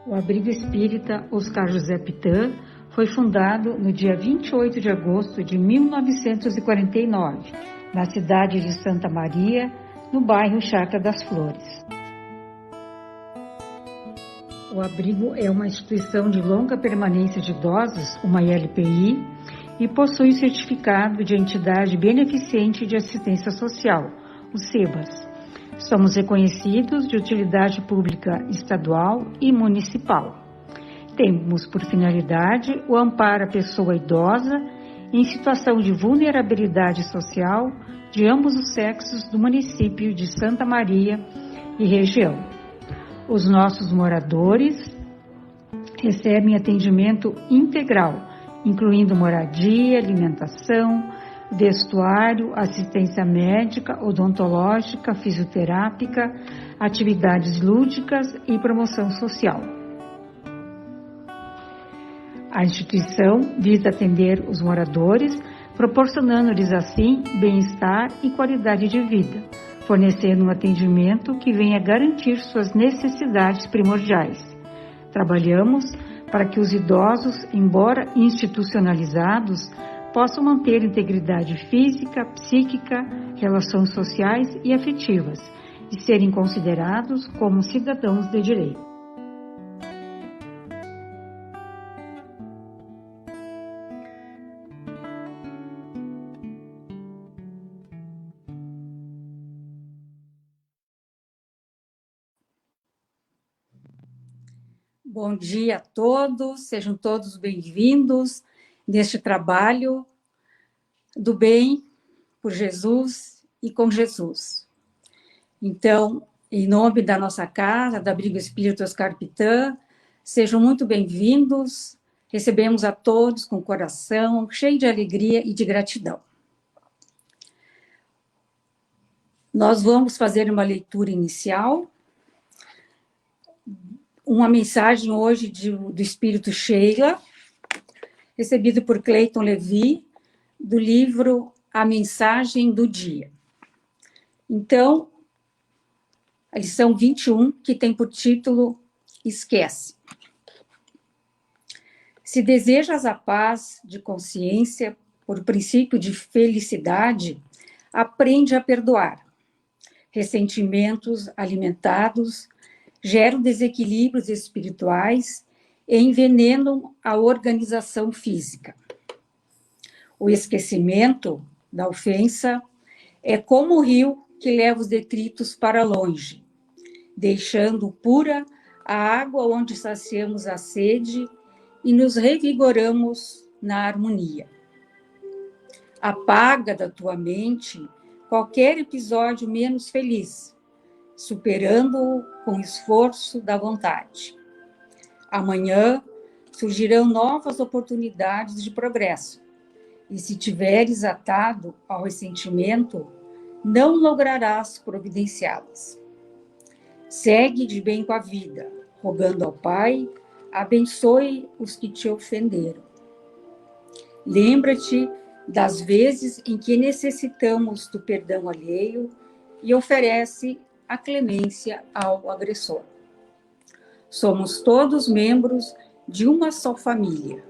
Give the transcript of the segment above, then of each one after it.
O Abrigo Espírita Oscar José Pitã foi fundado no dia 28 de agosto de 1949, na cidade de Santa Maria, no bairro Chácara das Flores. O abrigo é uma instituição de longa permanência de idosos, uma ILPI, e possui certificado de entidade beneficente de assistência social, o SEBAS. Somos reconhecidos de utilidade pública estadual e municipal. Temos por finalidade o amparo à pessoa idosa em situação de vulnerabilidade social de ambos os sexos do município de Santa Maria e região. Os nossos moradores recebem atendimento integral, incluindo moradia, alimentação, vestuário, assistência médica, odontológica, fisioterápica, atividades lúdicas e promoção social. A instituição visa atender os moradores, proporcionando-lhes assim bem-estar e qualidade de vida, fornecendo um atendimento que venha garantir suas necessidades primordiais. Trabalhamos para que os idosos, embora institucionalizados, possam manter integridade física, psíquica, relações sociais e afetivas e serem considerados como cidadãos de direito. Bom dia a todos, sejam todos bem-vindos neste trabalho do bem por Jesus e com Jesus. Então, em nome da nossa casa, da Abrigo Espírita Oscar Pitã, sejam muito bem-vindos, recebemos a todos com o coração cheio de alegria e de gratidão. Nós vamos fazer uma leitura inicial, uma mensagem hoje do Espírito Sheila, recebido por Cleiton Levi, do livro A Mensagem do Dia. Então, a lição 21, que tem por título Esquece. Se desejas a paz de consciência por princípio de felicidade, aprende a perdoar. Ressentimentos alimentados geram desequilíbrios espirituais e envenenam a organização física. O esquecimento da ofensa é como o rio que leva os detritos para longe, deixando pura a água onde saciamos a sede e nos revigoramos na harmonia. Apaga da tua mente qualquer episódio menos feliz, superando-o com esforço da vontade. Amanhã surgirão novas oportunidades de progresso, e se tiveres atado ao ressentimento, não lograrás providenciá-las. Segue de bem com a vida, rogando ao Pai, abençoe os que te ofenderam. Lembra-te das vezes em que necessitamos do perdão alheio e oferece a clemência ao agressor. Somos todos membros de uma só família,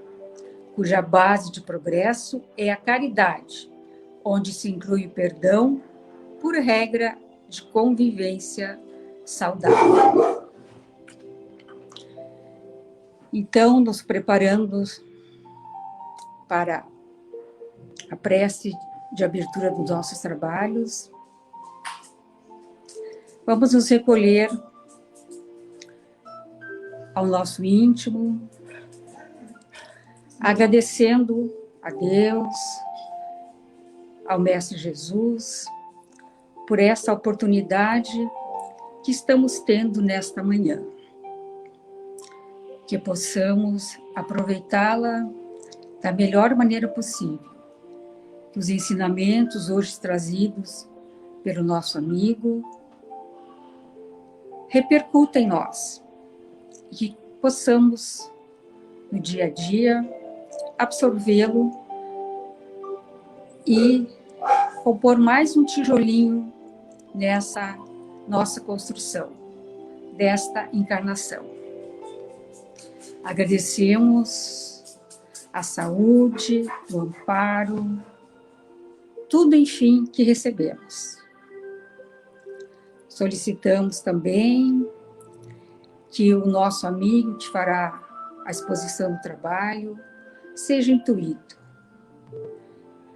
cuja base de progresso é a caridade, onde se inclui o perdão por regra de convivência saudável. Então, nos preparando para a prece de abertura dos nossos trabalhos, vamos nos recolher ao nosso íntimo, agradecendo a Deus, ao Mestre Jesus, por essa oportunidade que estamos tendo nesta manhã. Que possamos aproveitá-la da melhor maneira possível. Que os ensinamentos hoje trazidos pelo nosso amigo repercutam em nós. E que possamos, no dia a dia, absorvê-lo e compor mais um tijolinho nessa nossa construção, desta encarnação. Agradecemos a saúde, o amparo, tudo, enfim, que recebemos. Solicitamos também que o nosso amigo que fará a exposição do trabalho seja intuído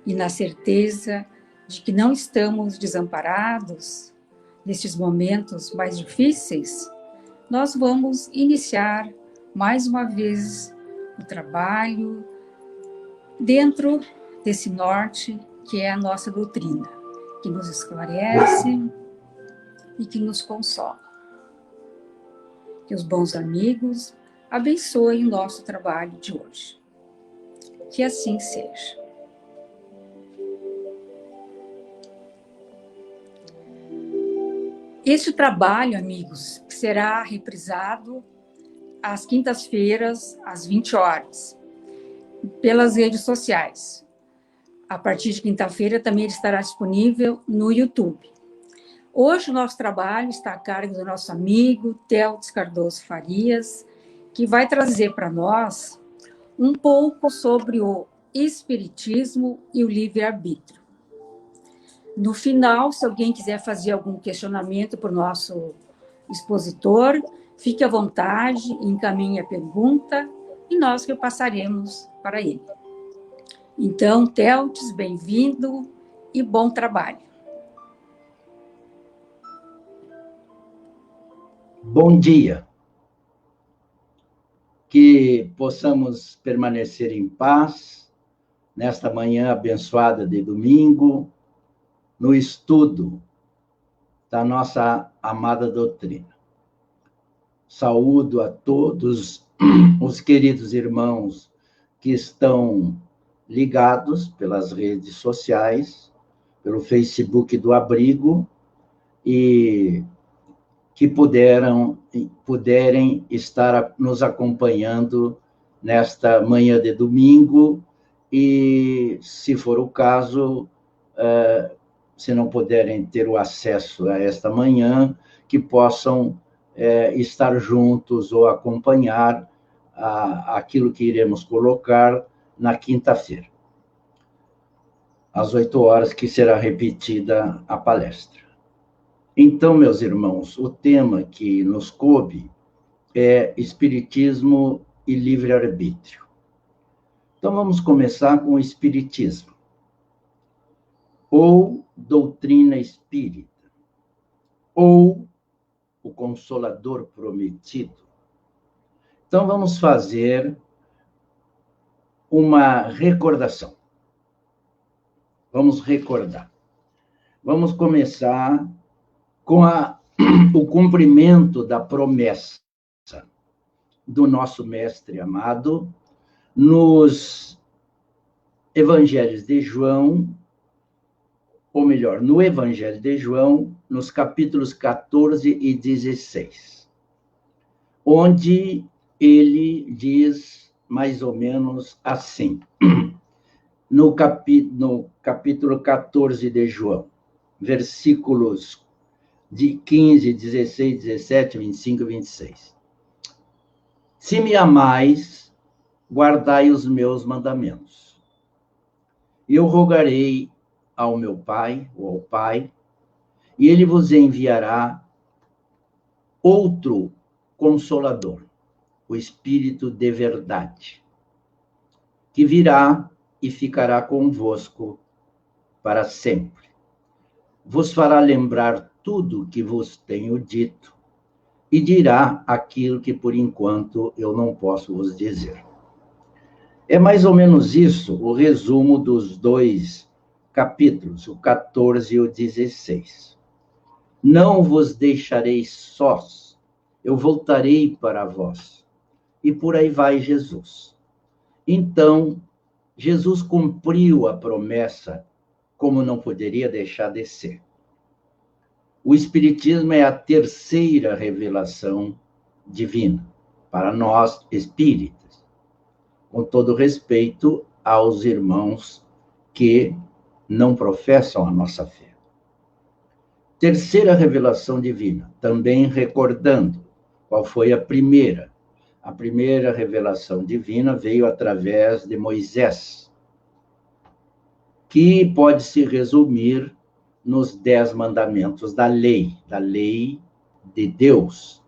e na certeza de que não estamos desamparados nestes momentos mais difíceis, nós vamos iniciar mais uma vez o trabalho dentro desse norte que é a nossa doutrina, que nos esclarece e que nos consola. Que os bons amigos abençoem o nosso trabalho de hoje. Que assim seja. Este trabalho, amigos, será reprisado às quintas-feiras, às 20 horas, pelas redes sociais. A partir de quinta-feira também ele estará disponível no YouTube. Hoje o nosso trabalho está a cargo do nosso amigo Teldes Cardoso Farias, que vai trazer para nós um pouco sobre o espiritismo e o livre-arbítrio. No final, se alguém quiser fazer algum questionamento para o nosso expositor, fique à vontade, encaminhe a pergunta e nós repassaremos para ele. Então, Teldes, bem-vindo e bom trabalho. Bom dia. Que possamos permanecer em paz nesta manhã abençoada de domingo, no estudo da nossa amada doutrina. Saúdo a todos os queridos irmãos que estão ligados pelas redes sociais, pelo Facebook do Abrigo, e que puderem estar nos acompanhando nesta manhã de domingo, e, se for o caso, se não puderem ter o acesso a esta manhã, que possam estar juntos ou acompanhar aquilo que iremos colocar na quinta-feira, às 8 horas, que será repetida a palestra. Então, meus irmãos, o tema que nos coube é Espiritismo e Livre-Arbítrio. Então, vamos começar com o Espiritismo, ou doutrina espírita, ou o Consolador Prometido. Então, vamos fazer uma recordação. Vamos recordar. Vamos começar com o cumprimento da promessa do nosso mestre amado nos Evangelhos de João, ou melhor, no Evangelho de João, nos capítulos 14 e 16, onde ele diz mais ou menos assim, no capítulo 14 de João, versículos de 15, 16, 17, 25 e 26. Se me amais, guardai os meus mandamentos. Eu rogarei ao meu Pai, ou ao Pai, e ele vos enviará outro Consolador, o Espírito de verdade, que virá e ficará convosco para sempre. Vos fará lembrar tudo o que vos tenho dito, e dirá aquilo que, por enquanto, eu não posso vos dizer. É mais ou menos isso o resumo dos dois capítulos, o 14 e o 16. Não vos deixarei sós, eu voltarei para vós. E por aí vai Jesus. Então, Jesus cumpriu a promessa, como não poderia deixar de ser. O Espiritismo é a terceira revelação divina para nós espíritas, com todo respeito aos irmãos que não professam a nossa fé. Terceira revelação divina, também recordando qual foi a primeira A primeira revelação divina veio através de Moisés, que pode se resumir nos 10 mandamentos da lei de Deus,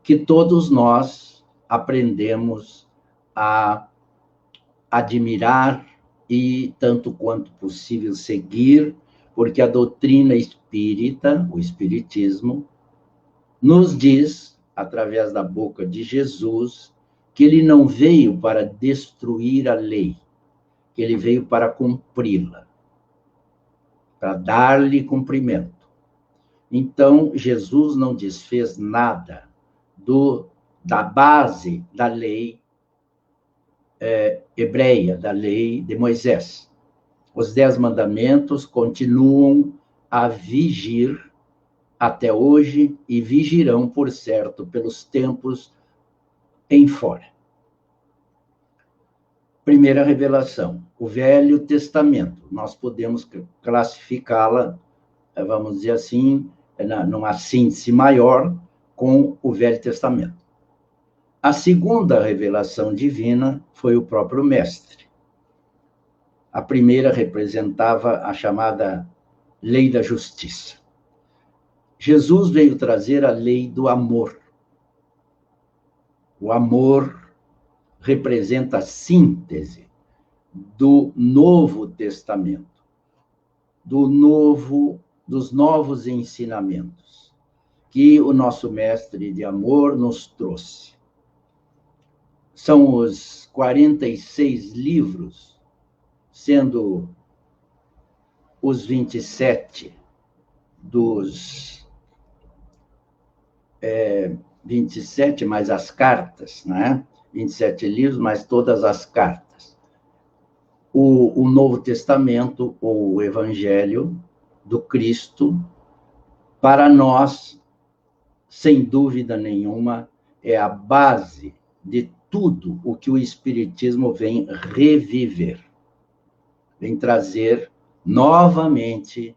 que todos nós aprendemos a admirar e, tanto quanto possível, seguir, porque a doutrina espírita, o espiritismo, nos diz, através da boca de Jesus, que ele não veio para destruir a lei, que ele veio para cumpri-la, para dar-lhe cumprimento. Então, Jesus não desfez nada da base da lei hebreia, da lei de Moisés. Os 10 mandamentos continuam a vigir até hoje e vigirão, por certo, pelos tempos em fora. Primeira revelação, o Velho Testamento. Nós podemos classificá-la, vamos dizer assim, numa síntese maior, com o Velho Testamento. A segunda revelação divina foi o próprio Mestre. A primeira representava a chamada lei da justiça. Jesus veio trazer a lei do amor. O amor representa a síntese do Novo Testamento, dos novos ensinamentos que o nosso mestre de amor nos trouxe. São os 46 livros, sendo os 27 27 mais as cartas, né? 27 livros, mais todas as cartas. O Novo Testamento, ou o Evangelho do Cristo, para nós, sem dúvida nenhuma, é a base de tudo o que o Espiritismo vem reviver, vem trazer novamente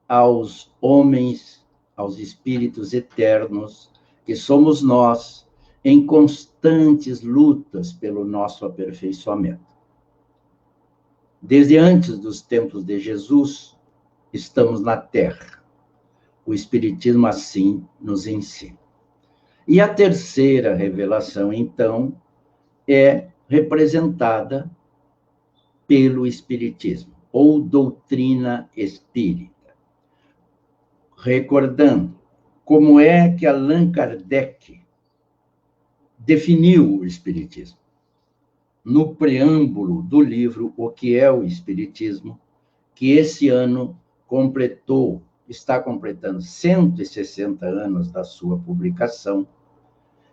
aos homens, aos espíritos eternos, que somos nós, em constantes lutas pelo nosso aperfeiçoamento. Desde antes dos tempos de Jesus, estamos na Terra. O Espiritismo assim nos ensina. E a terceira revelação, então, é representada pelo Espiritismo, ou doutrina espírita. Recordando como é que Allan Kardec definiu o Espiritismo. No preâmbulo do livro O que é o Espiritismo, que esse ano está completando 160 anos da sua publicação,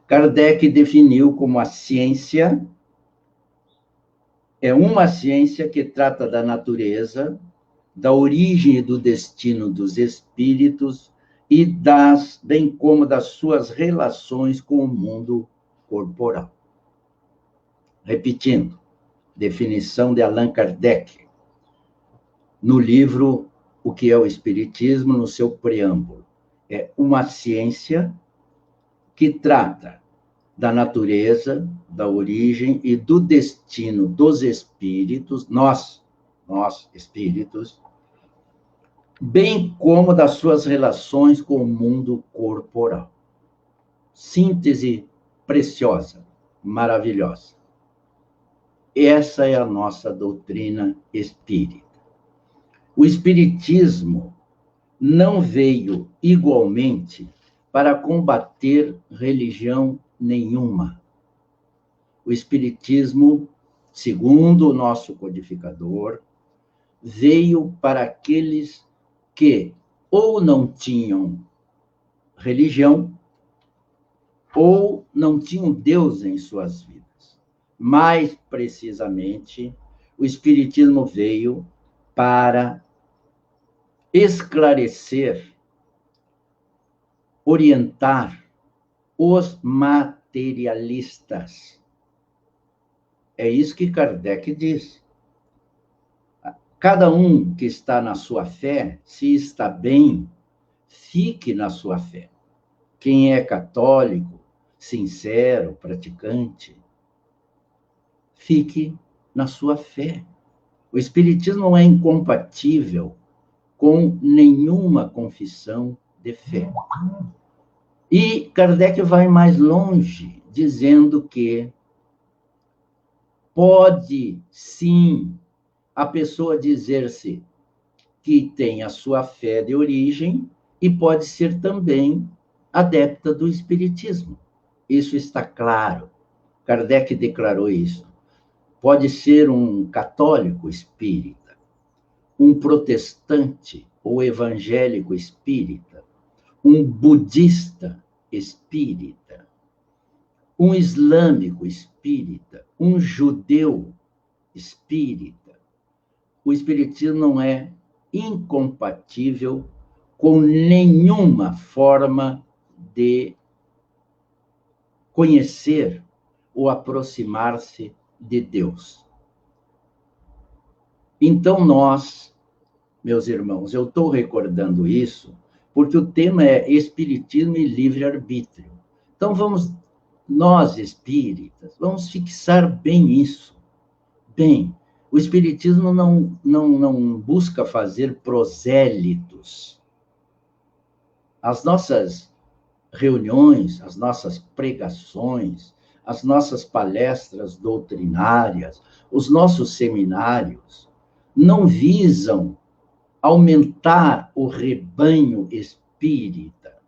Kardec definiu como a ciência é uma ciência que trata da natureza, da origem e do destino dos espíritos e bem como das suas relações com o mundo corporal. Repetindo, definição de Allan Kardec, no livro O que é o Espiritismo, no seu preâmbulo. É uma ciência que trata da natureza, da origem e do destino dos espíritos, nós espíritos, bem como das suas relações com o mundo corporal. Síntese preciosa, maravilhosa. Essa é a nossa doutrina espírita. O Espiritismo não veio igualmente para combater religião nenhuma. O Espiritismo, segundo o nosso codificador, veio para aqueles que ou não tinham religião ou não tinham Deus em suas vidas. Mais precisamente, o Espiritismo veio para esclarecer, orientar os materialistas. É isso que Kardec diz. Cada um que está na sua fé, se está bem, fique na sua fé. Quem é católico, sincero, praticante, fique na sua fé. O Espiritismo não é incompatível com nenhuma confissão de fé. E Kardec vai mais longe, dizendo que pode, sim, a pessoa dizer-se que tem a sua fé de origem e pode ser também adepta do Espiritismo. Isso está claro. Kardec declarou isso. Pode ser um católico espírita, um protestante ou evangélico espírita, um budista espírita, um islâmico espírita, um judeu espírita. O espiritismo não é incompatível com nenhuma forma de conhecer ou aproximar-se de Deus. Então, nós, meus irmãos, eu estou recordando isso porque o tema é Espiritismo e Livre-Arbítrio. Então, nós espíritas, vamos fixar bem isso. Bem, o Espiritismo não busca fazer prosélitos. As nossas reuniões, as nossas pregações, as nossas palestras doutrinárias, os nossos seminários, não visam aumentar o rebanho espírita.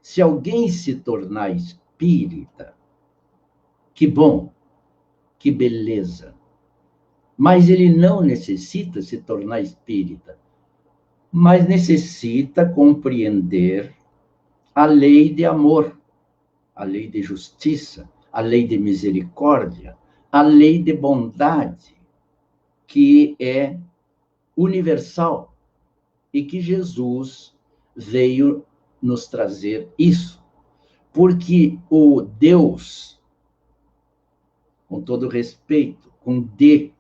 Se alguém se tornar espírita, que bom, que beleza. Mas ele não necessita se tornar espírita, mas necessita compreender a lei de amor, a lei de justiça, a lei de misericórdia, a lei de bondade, que é universal e que Jesus veio nos trazer isso. Porque o Deus, com todo respeito, com D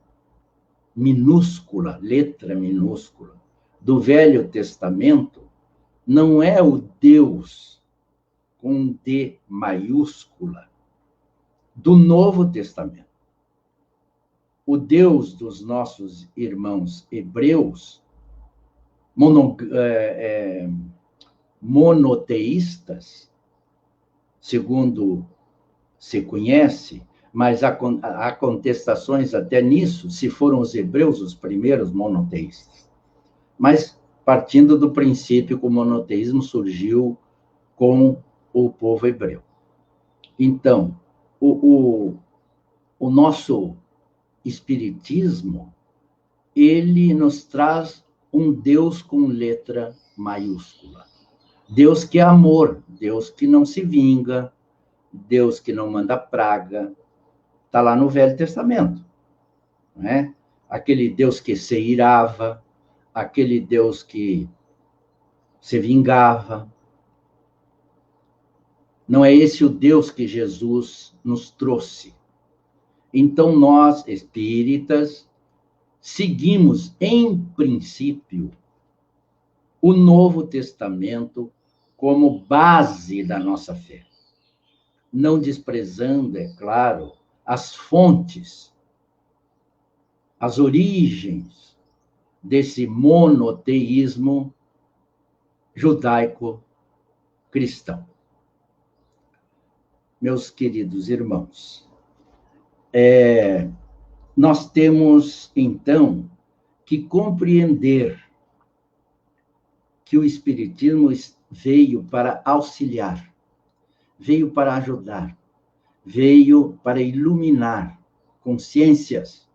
minúscula, letra minúscula, do Velho Testamento, não é o Deus com D maiúscula do Novo Testamento. O Deus dos nossos irmãos hebreus, monoteístas, segundo se conhece, mas há contestações até nisso, se foram os hebreus os primeiros monoteístas. Mas partindo do princípio que o monoteísmo surgiu com o povo hebreu. Então, o nosso espiritismo, ele nos traz um Deus com letra maiúscula. Deus que é amor, Deus que não se vinga, Deus que não manda praga. Está lá no Velho Testamento. Não é? Aquele Deus que se irava, aquele Deus que se vingava. Não é esse o Deus que Jesus nos trouxe. Então, nós, espíritas, seguimos, em princípio, o Novo Testamento como base da nossa fé. Não desprezando, é claro, as fontes, as origens desse monoteísmo judaico-cristão. Meus queridos irmãos, nós temos, então, que compreender que o Espiritismo veio para auxiliar, veio para ajudar, veio para iluminar consciências,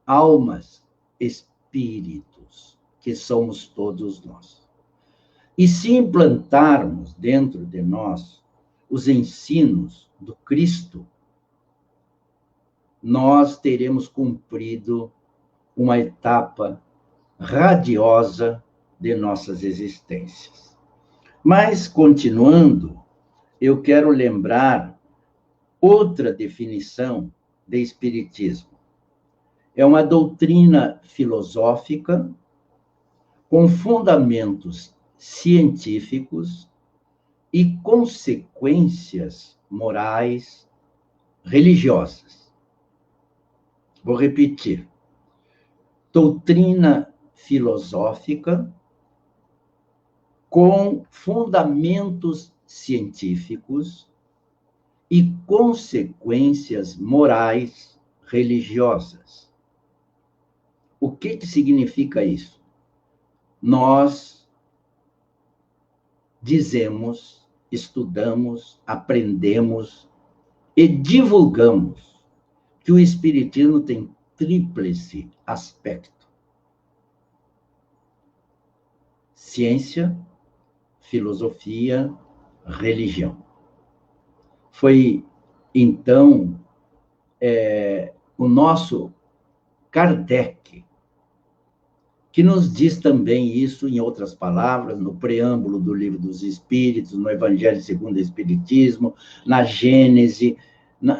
almas, espíritos, que somos todos nós. E se implantarmos dentro de nós os ensinos do Cristo, nós teremos cumprido uma etapa radiosa de nossas existências. Mas, continuando, eu quero lembrar outra definição de Espiritismo. É uma doutrina filosófica com fundamentos científicos e consequências morais, religiosas. Vou repetir. Doutrina filosófica com fundamentos científicos e consequências morais religiosas. O que significa isso? Nós dizemos, estudamos, aprendemos e divulgamos que o Espiritismo tem tríplice aspecto: ciência, filosofia, religião. Foi, então, o nosso Kardec que nos diz também isso, em outras palavras, no preâmbulo do Livro dos Espíritos, no Evangelho segundo o Espiritismo, na Gênese,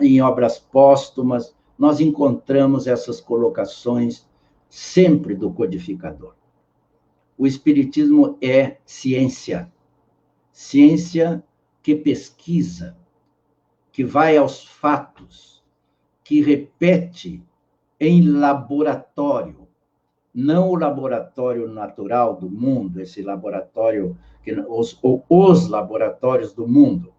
em obras póstumas, nós encontramos essas colocações sempre do codificador. O Espiritismo é ciência, ciência que pesquisa, que vai aos fatos, que repete em laboratório, não o laboratório natural do mundo, esse laboratório, os laboratórios do mundo,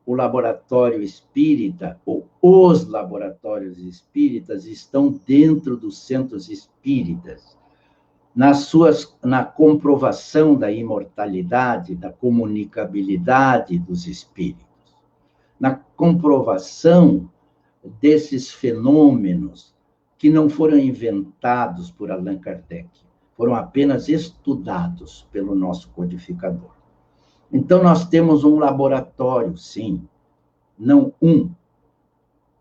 o laboratório espírita, ou os laboratórios espíritas estão dentro dos centros espíritas, na comprovação da imortalidade, da comunicabilidade dos espíritos, na comprovação desses fenômenos que não foram inventados por Allan Kardec, foram apenas estudados pelo nosso codificador. Então, nós temos um laboratório, sim, não um,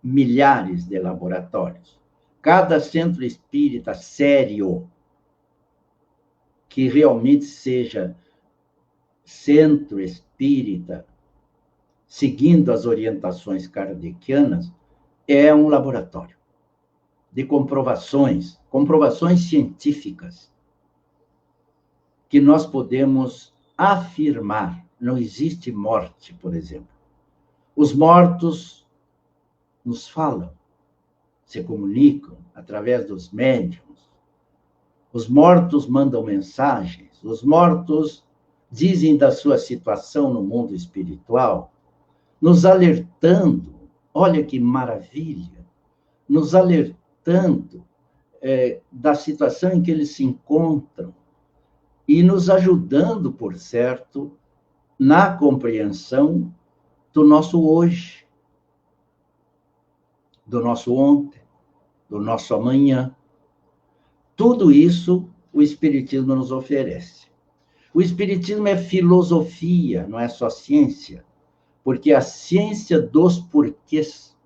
milhares de laboratórios. Cada centro espírita sério, que realmente seja centro espírita, seguindo as orientações kardecianas, é um laboratório de comprovações científicas, que nós podemos afirmar. Não existe morte, por exemplo. Os mortos nos falam, se comunicam através dos médiuns. Os mortos mandam mensagens. Os mortos dizem da sua situação no mundo espiritual, nos alertando. Olha que maravilha! Nos alertando da situação em que eles se encontram e nos ajudando, por certo, na compreensão do nosso hoje, do nosso ontem, do nosso amanhã. Tudo isso o Espiritismo nos oferece. O Espiritismo é filosofia, não é só ciência, porque a ciência dos porquês,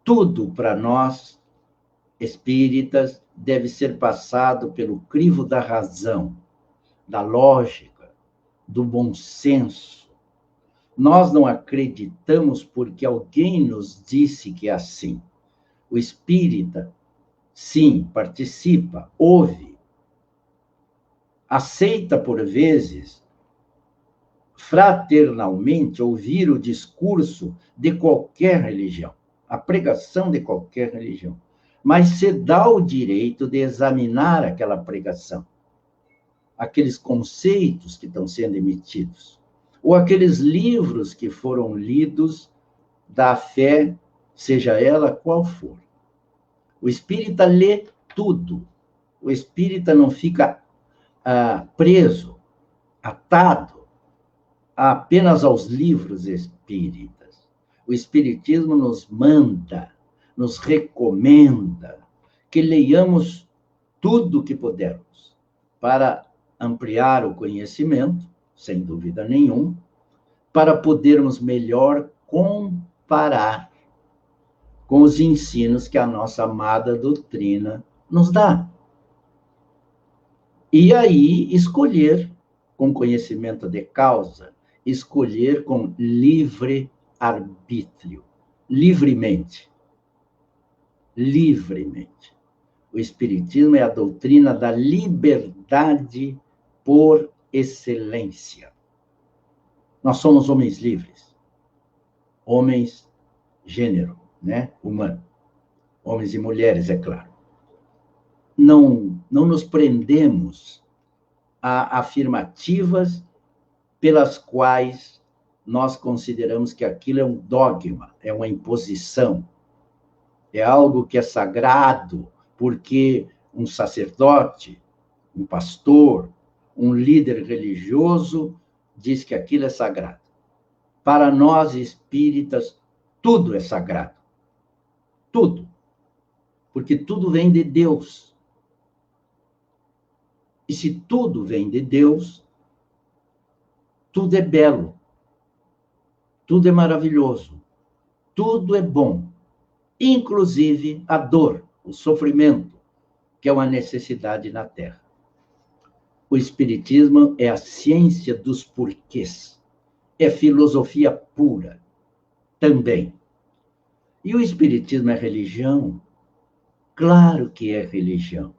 tudo para nós, espíritas, deve ser passado pelo crivo da razão, da lógica, do bom senso. Nós não acreditamos porque alguém nos disse que é assim. O espírita, sim, participa, ouve, aceita por vezes, fraternalmente, ouvir o discurso de qualquer religião, a pregação de qualquer religião, mas se dá o direito de examinar aquela pregação, aqueles conceitos que estão sendo emitidos, ou aqueles livros que foram lidos da fé, seja ela qual for. O espírita lê tudo. O espírita não fica preso, atado apenas aos livros espíritas. O Espiritismo nos manda, nos recomenda que leiamos tudo o que pudermos para ampliar o conhecimento, sem dúvida nenhuma, para podermos melhor comparar com os ensinos que a nossa amada doutrina nos dá. E aí escolher, com conhecimento de causa, escolher com livre arbítrio, livremente. Livremente. O Espiritismo é a doutrina da liberdade por excelência. Nós somos homens livres. Homens, gênero, né? Humano. Homens e mulheres, é claro. Não nos prendemos a afirmativas pelas quais nós consideramos que aquilo é um dogma, é uma imposição, é algo que é sagrado, porque um sacerdote, um pastor, um líder religioso diz que aquilo é sagrado. Para nós espíritas, tudo é sagrado. Tudo. Porque tudo vem de Deus. E se tudo vem de Deus, tudo é belo. Tudo é maravilhoso. Tudo é bom. Inclusive a dor, o sofrimento, que é uma necessidade na Terra. O Espiritismo é a ciência dos porquês. É filosofia pura também. E o Espiritismo é religião? Claro que é religião.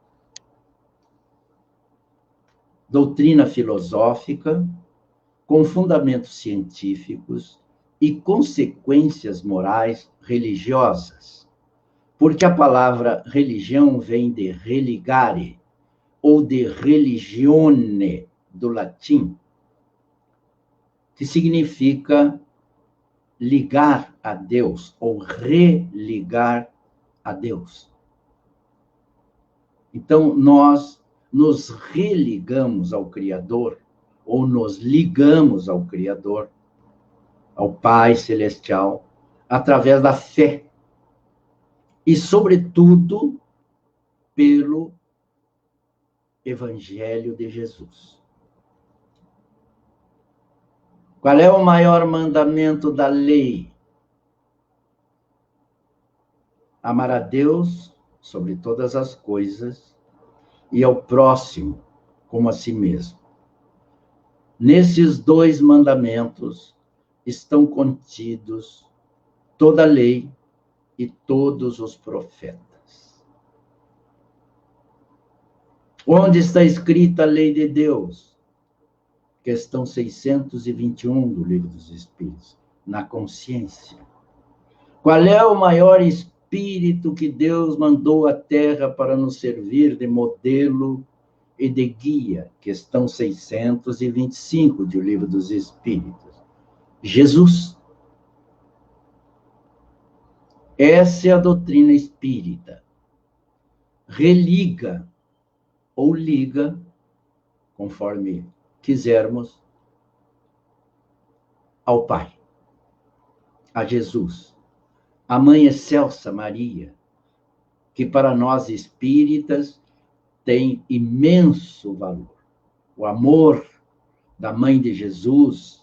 Doutrina filosófica, com fundamentos científicos e consequências morais religiosas. Porque a palavra religião vem de religare, ou de religione, do latim, que significa ligar a Deus, ou religar a Deus. Então, nós nos religamos ao Criador, ou nos ligamos ao Criador, ao Pai Celestial, através da fé. E, sobretudo, pelo Evangelho de Jesus. Qual é o maior mandamento da lei? Amar a Deus sobre todas as coisas e ao próximo como a si mesmo. Nesses dois mandamentos estão contidos toda a lei e todos os profetas. Onde está escrita a lei de Deus? Questão 621 do Livro dos Espíritos. Na consciência. Qual é o maior espírito que Deus mandou à Terra para nos servir de modelo e de guia? Questão 625 do Livro dos Espíritos. Jesus. Essa é a doutrina espírita. Religa ou liga, conforme quisermos, ao Pai, a Jesus, a Mãe Excelsa Maria, que para nós espíritas tem imenso valor. O amor da Mãe de Jesus,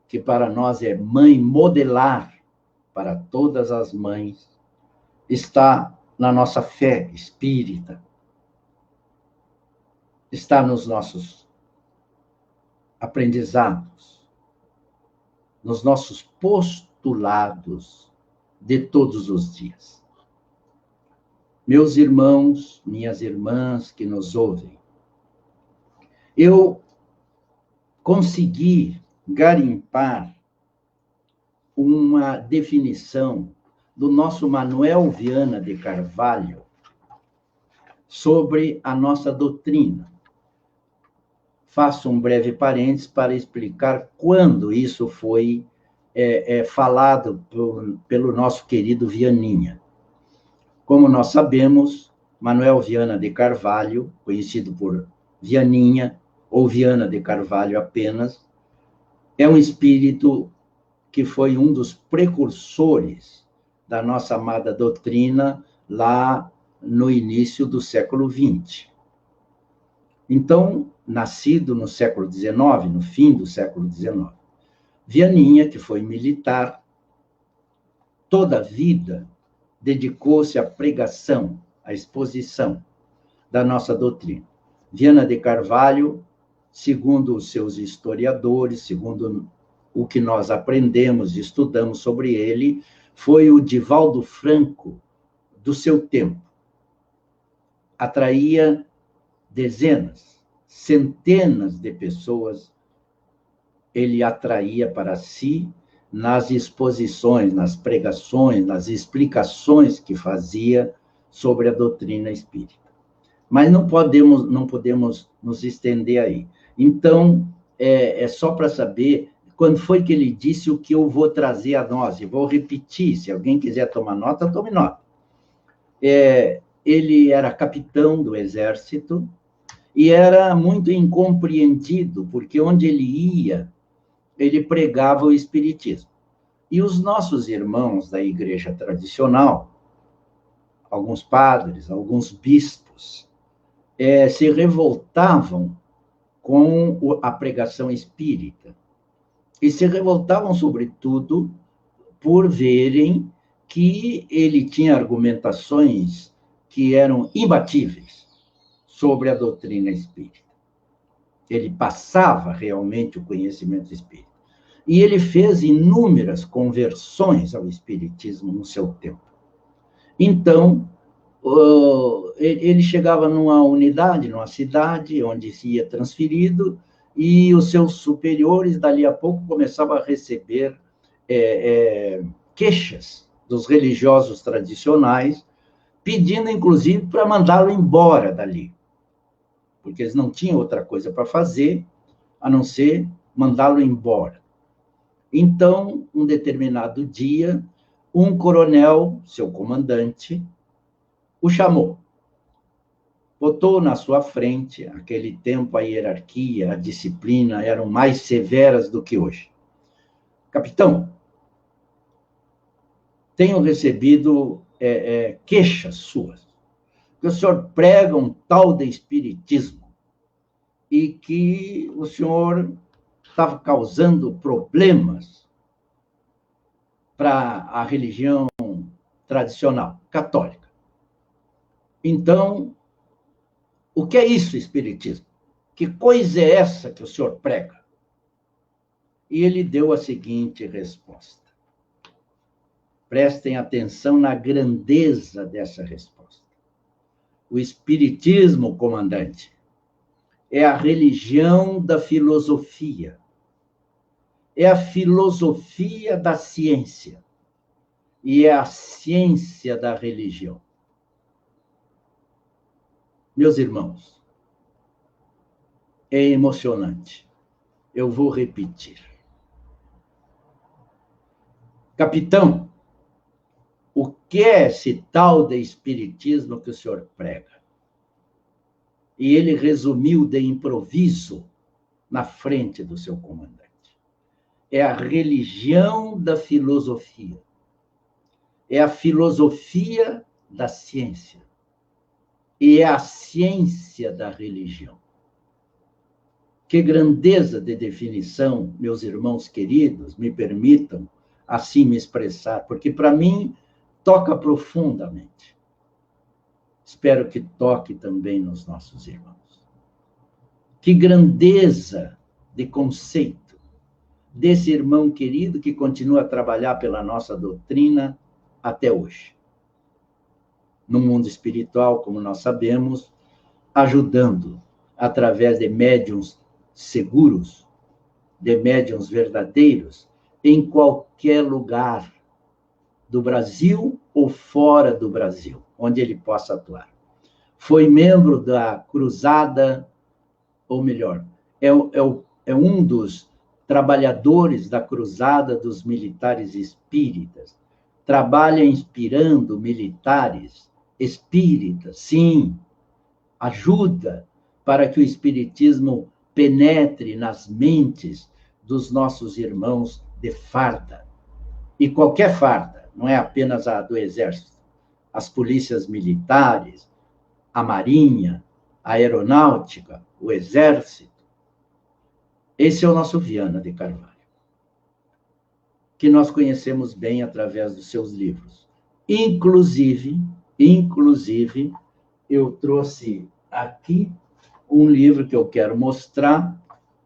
que para nós é mãe modelar para todas as mães, está na nossa fé espírita. Está nos nossos aprendizados, nos nossos postulados de todos os dias. Meus irmãos, minhas irmãs que nos ouvem, eu consegui garimpar uma definição do nosso Manuel Viana de Carvalho sobre a nossa doutrina. Faço um breve parênteses para explicar quando isso foi falado pelo nosso querido Vianinha. Como nós sabemos, Manuel Viana de Carvalho, conhecido por Vianinha, ou Viana de Carvalho apenas, é um espírito que foi um dos precursores da nossa amada doutrina lá no início do século XX. Então, nascido no século XIX, no fim do século XIX, Vianinha, que foi militar, toda a vida dedicou-se à pregação, à exposição da nossa doutrina. Viana de Carvalho, segundo os seus historiadores, segundo o que nós aprendemos e estudamos sobre ele, foi o Divaldo Franco do seu tempo. Atraía dezenas, centenas de pessoas ele atraía para si nas exposições, nas pregações, nas explicações que fazia sobre a doutrina espírita. Mas não podemos nos estender aí. Então, é só para saber quando foi que ele disse o que eu vou trazer a nós, e vou repetir, se alguém quiser tomar nota, tome nota. Ele era capitão do exército e era muito incompreendido, porque onde ele ia, ele pregava o espiritismo. E os nossos irmãos da igreja tradicional, alguns padres, alguns bispos, se revoltavam com a pregação espírita. E se revoltavam, sobretudo, por verem que ele tinha argumentações que eram imbatíveis sobre a doutrina espírita. Ele passava realmente o conhecimento espírita. E ele fez inúmeras conversões ao espiritismo no seu tempo. Então, ele chegava numa unidade, numa cidade, onde se ia transferido, e os seus superiores, dali a pouco, começavam a receber queixas dos religiosos tradicionais, pedindo, inclusive, para mandá-lo embora dali, porque eles não tinham outra coisa para fazer, a não ser mandá-lo embora. Então, um determinado dia, um coronel, seu comandante, o chamou, botou na sua frente. Naquele tempo, a hierarquia, a disciplina eram mais severas do que hoje. Capitão, tenho recebido queixas suas, que o senhor prega um tal de espiritismo e que o senhor estava causando problemas para a religião tradicional, católica. Então, o que é isso, espiritismo? Que coisa é essa que o senhor prega? E ele deu a seguinte resposta. Prestem atenção na grandeza dessa resposta. O espiritismo, comandante, é a religião da filosofia. É a filosofia da ciência. E é a ciência da religião. Meus irmãos, é emocionante. Eu vou repetir. Capitão, o que é esse tal de espiritismo que o senhor prega? E ele resumiu de improviso na frente do seu comandante. É a religião da filosofia. É a filosofia da ciência. E é a ciência da religião. Que grandeza de definição, meus irmãos queridos, me permitam assim me expressar, porque para mim toca profundamente. Espero que toque também nos nossos irmãos. Que grandeza de conceito desse irmão querido que continua a trabalhar pela nossa doutrina até hoje. No mundo espiritual, como nós sabemos, ajudando através de médiuns seguros, de médiuns verdadeiros, em qualquer lugar do Brasil ou fora do Brasil, onde ele possa atuar. Foi membro da cruzada, ou melhor, é um dos trabalhadores da cruzada dos militares espíritas. Trabalha inspirando militares espíritas, sim, ajuda para que o espiritismo penetre nas mentes dos nossos irmãos de farda. E qualquer farda, não é apenas a do Exército, as polícias militares, a Marinha, a Aeronáutica, o Exército. Esse é o nosso Viana de Carvalho, que nós conhecemos bem através dos seus livros. Inclusive, eu trouxe aqui um livro que eu quero mostrar,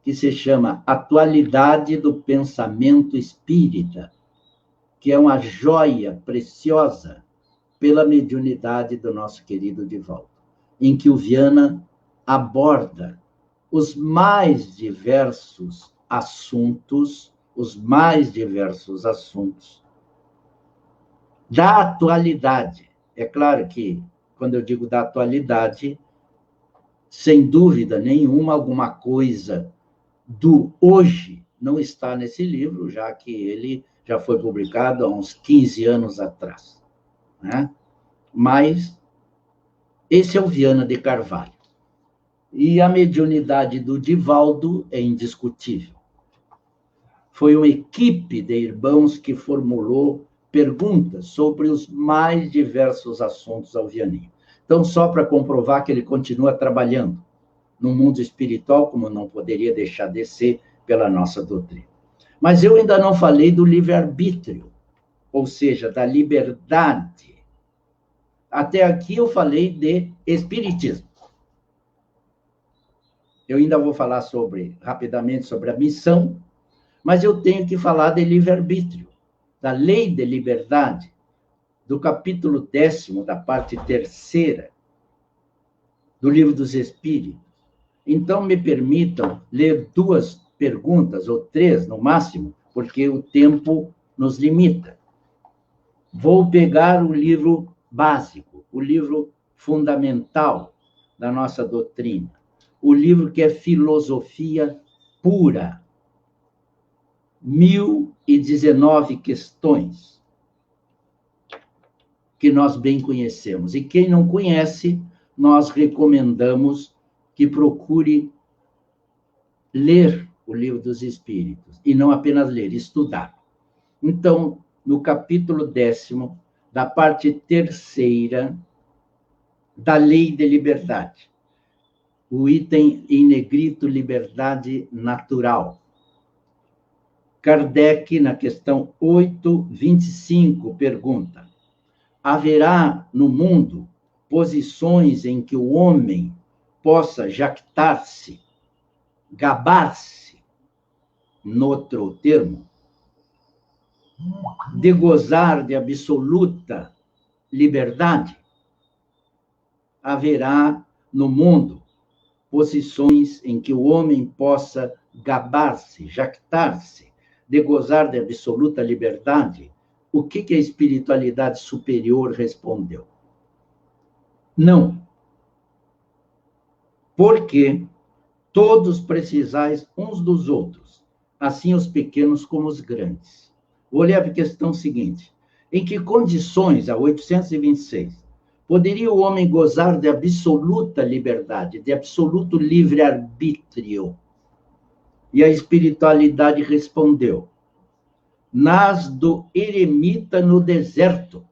que se chama Atualidade do Pensamento Espírita, que é uma joia preciosa pela mediunidade do nosso querido Divaldo, em que o Viana aborda os mais diversos assuntos, os mais diversos assuntos da atualidade. É claro que, quando eu digo da atualidade, sem dúvida nenhuma, alguma coisa do hoje não está nesse livro, já que ele já foi publicado há uns 15 anos atrás, né? Mas esse é o Viana de Carvalho. E a mediunidade do Divaldo é indiscutível. Foi uma equipe de irmãos que formulou perguntas sobre os mais diversos assuntos ao Vianinho. Então, só para comprovar que ele continua trabalhando no mundo espiritual, como não poderia deixar de ser pela nossa doutrina. Mas eu ainda não falei do livre-arbítrio, ou seja, da liberdade. Até aqui eu falei de espiritismo. Eu ainda vou falar rapidamente sobre a missão, mas eu tenho que falar de livre-arbítrio, da lei de liberdade, do capítulo 10º, da parte 3ª, do Livro dos Espíritos. Então, me permitam ler 2 perguntas, ou 3 no máximo, porque o tempo nos limita. Vou pegar o livro básico, o livro fundamental da nossa doutrina, o livro que é filosofia pura, 1019 questões, que nós bem conhecemos. E quem não conhece, nós recomendamos que procure ler o Livro dos Espíritos, e não apenas ler, estudar. Então, no capítulo 10º, da parte 3ª, da Lei de Liberdade, o item em negrito, liberdade natural. Kardec, na questão 825, pergunta: haverá no mundo posições em que o homem possa jactar-se, gabar-se, noutro termo, de gozar de absoluta liberdade? Haverá no mundo posições em que o homem possa gabar-se, jactar-se, de gozar de absoluta liberdade? O que a espiritualidade superior respondeu? Não. Porque todos precisais uns dos outros, assim os pequenos como os grandes. Vou ler a questão seguinte: em que condições, a 826, poderia o homem gozar de absoluta liberdade, de absoluto livre-arbítrio? E a espiritualidade respondeu: nas do eremita no deserto.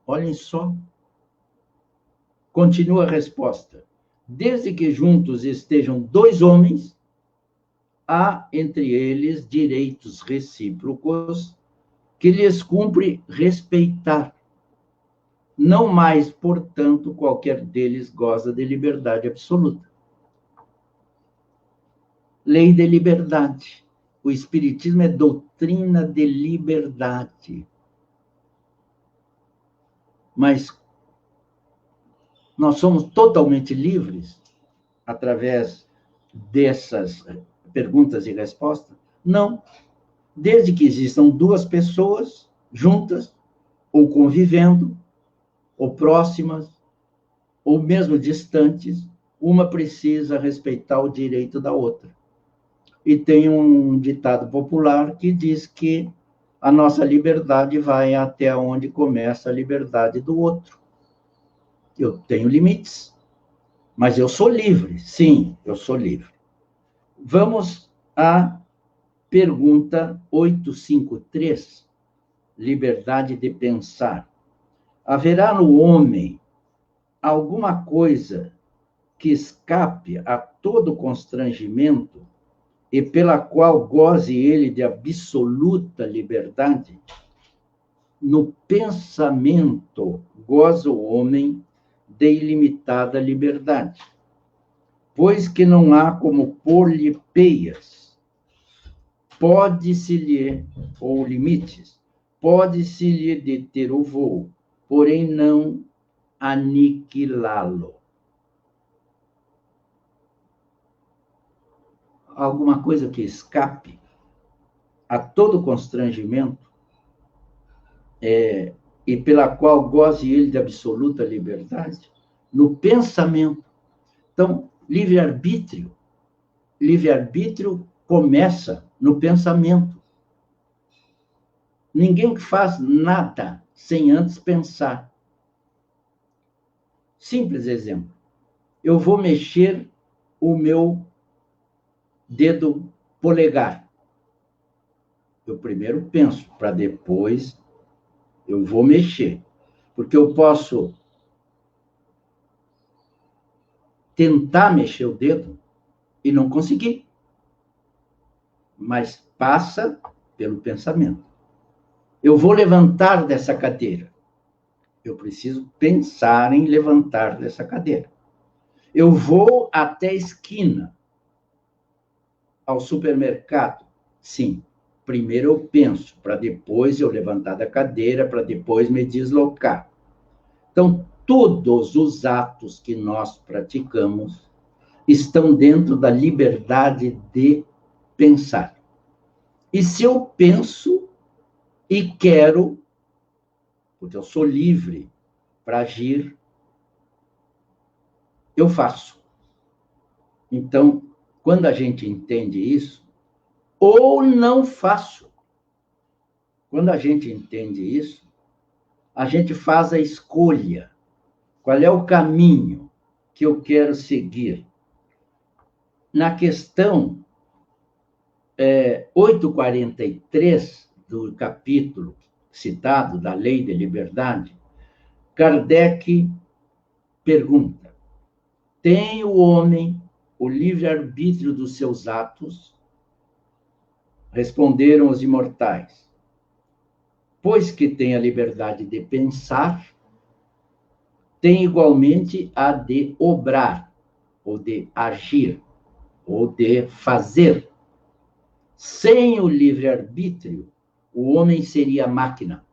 Olhem só. Continua a resposta: desde que juntos estejam 2 homens, há entre eles direitos recíprocos que lhes cumpre respeitar. Não mais, portanto, qualquer deles goza de liberdade absoluta. Lei de liberdade. O Espiritismo é doutrina de liberdade. Mas nós somos totalmente livres através dessas perguntas e respostas? Não. Desde que existam 2 pessoas juntas, ou convivendo, ou próximas, ou mesmo distantes, uma precisa respeitar o direito da outra. E tem um ditado popular que diz que a nossa liberdade vai até onde começa a liberdade do outro. Eu tenho limites, mas eu sou livre. Sim, eu sou livre. Vamos à pergunta 853, liberdade de pensar. Haverá no homem alguma coisa que escape a todo constrangimento e pela qual goze ele de absoluta liberdade? No pensamento goza o homem de ilimitada liberdade, pois que não há como pôr-lhe peias, pode-se-lhe, ou limites, pode-se-lhe deter o voo, porém não aniquilá-lo. alguma coisa que escape a todo constrangimento, e pela qual goze ele de absoluta liberdade? No pensamento. Então, livre-arbítrio começa no pensamento. Ninguém faz nada sem antes pensar. Simples exemplo. Eu vou mexer o meu dedo polegar. Eu primeiro penso, para depois eu vou mexer. Porque eu posso tentar mexer o dedo e não conseguir. Mas passa pelo pensamento. Eu vou levantar dessa cadeira. Eu preciso pensar em levantar dessa cadeira. Eu vou até a esquina, ao supermercado. Sim, primeiro eu penso, para depois eu levantar da cadeira, para depois me deslocar. Então, todos os atos que nós praticamos estão dentro da liberdade de pensar. E se eu penso e quero, porque eu sou livre para agir, eu faço. Então, quando a gente entende isso, ou não faço. Quando a gente entende isso, a gente faz a escolha. Qual é o caminho que eu quero seguir? Na questão 843 do capítulo citado da Lei de Liberdade, Kardec pergunta: tem o homem o livre-arbítrio dos seus atos? Responderam os imortais: pois que tem a liberdade de pensar, tem igualmente a de obrar, ou de agir, ou de fazer. Sem o livre-arbítrio, o homem seria máquina.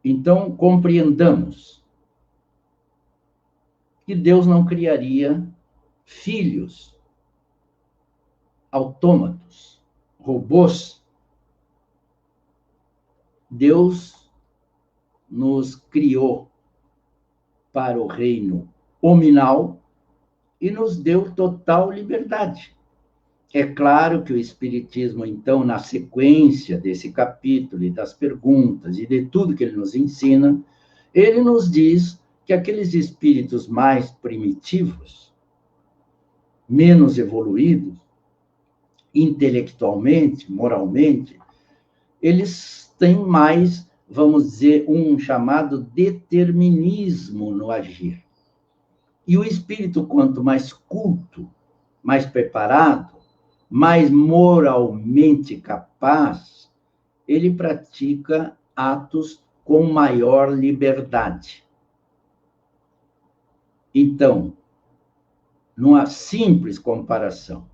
Então, compreendamos que Deus não criaria filhos autômatos, robôs. Deus nos criou para o reino hominal e nos deu total liberdade. É claro que o Espiritismo, então, na sequência desse capítulo e das perguntas e de tudo que ele nos ensina, ele nos diz que aqueles espíritos mais primitivos, menos evoluídos, intelectualmente, moralmente, eles têm mais, vamos dizer, um chamado determinismo no agir. E o espírito, quanto mais culto, mais preparado, mais moralmente capaz, ele pratica atos com maior liberdade. Então, numa simples comparação,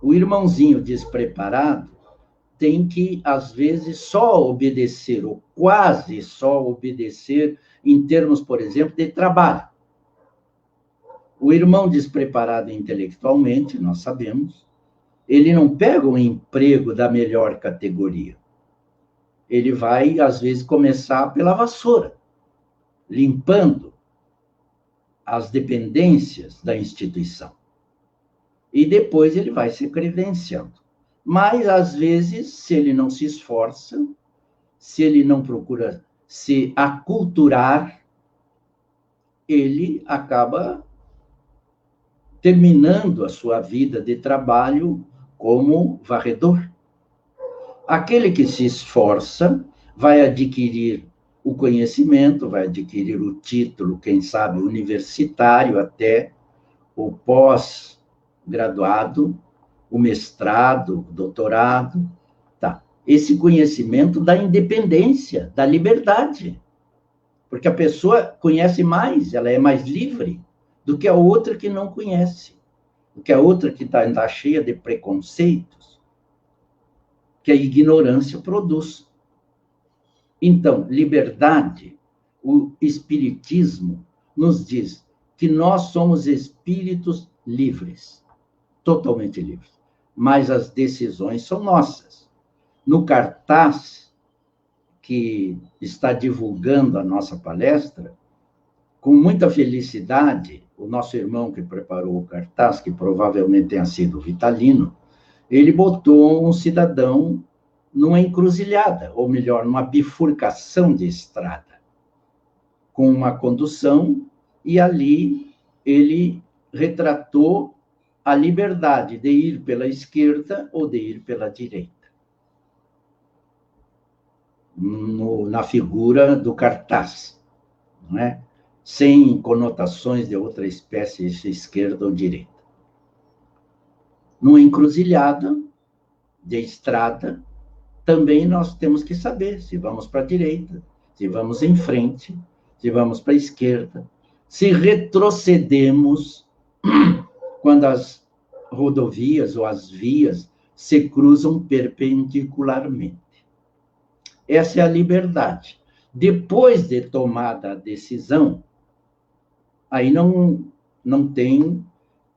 o irmãozinho despreparado tem que, às vezes, só obedecer, ou quase só obedecer, em termos, por exemplo, de trabalho. O irmão despreparado intelectualmente, nós sabemos, ele não pega um emprego da melhor categoria. Ele vai, às vezes, começar pela vassoura, limpando as dependências da instituição. E depois ele vai se credenciando. Mas, às vezes, se ele não se esforça, se ele não procura se aculturar, ele acaba terminando a sua vida de trabalho como varredor. Aquele que se esforça vai adquirir o conhecimento, vai adquirir o título, quem sabe, universitário, até o pós-graduado, o mestrado, o doutorado. Tá. Esse conhecimento da independência, da liberdade. Porque a pessoa conhece mais, ela é mais livre do que a outra que não conhece, do que a outra que está cheia de preconceitos, que a ignorância produz. Então, liberdade, o Espiritismo nos diz que nós somos espíritos livres. totalmente livres. Mas as decisões são nossas. No cartaz que está divulgando a nossa palestra, com muita felicidade, o nosso irmão que preparou o cartaz, que provavelmente tenha sido Vitalino, ele botou um cidadão numa encruzilhada, ou melhor, numa bifurcação de estrada, com uma condução, e ali ele retratou a liberdade de ir pela esquerda ou de ir pela direita, na figura do cartaz, não é? Sem conotações de outra espécie, de esquerda ou direita. Numa encruzilhada de estrada, também nós temos que saber se vamos para a direita, se vamos em frente, se vamos para a esquerda, se retrocedemos quando as rodovias ou as vias se cruzam perpendicularmente. Essa é a liberdade. Depois de tomada a decisão, aí não tem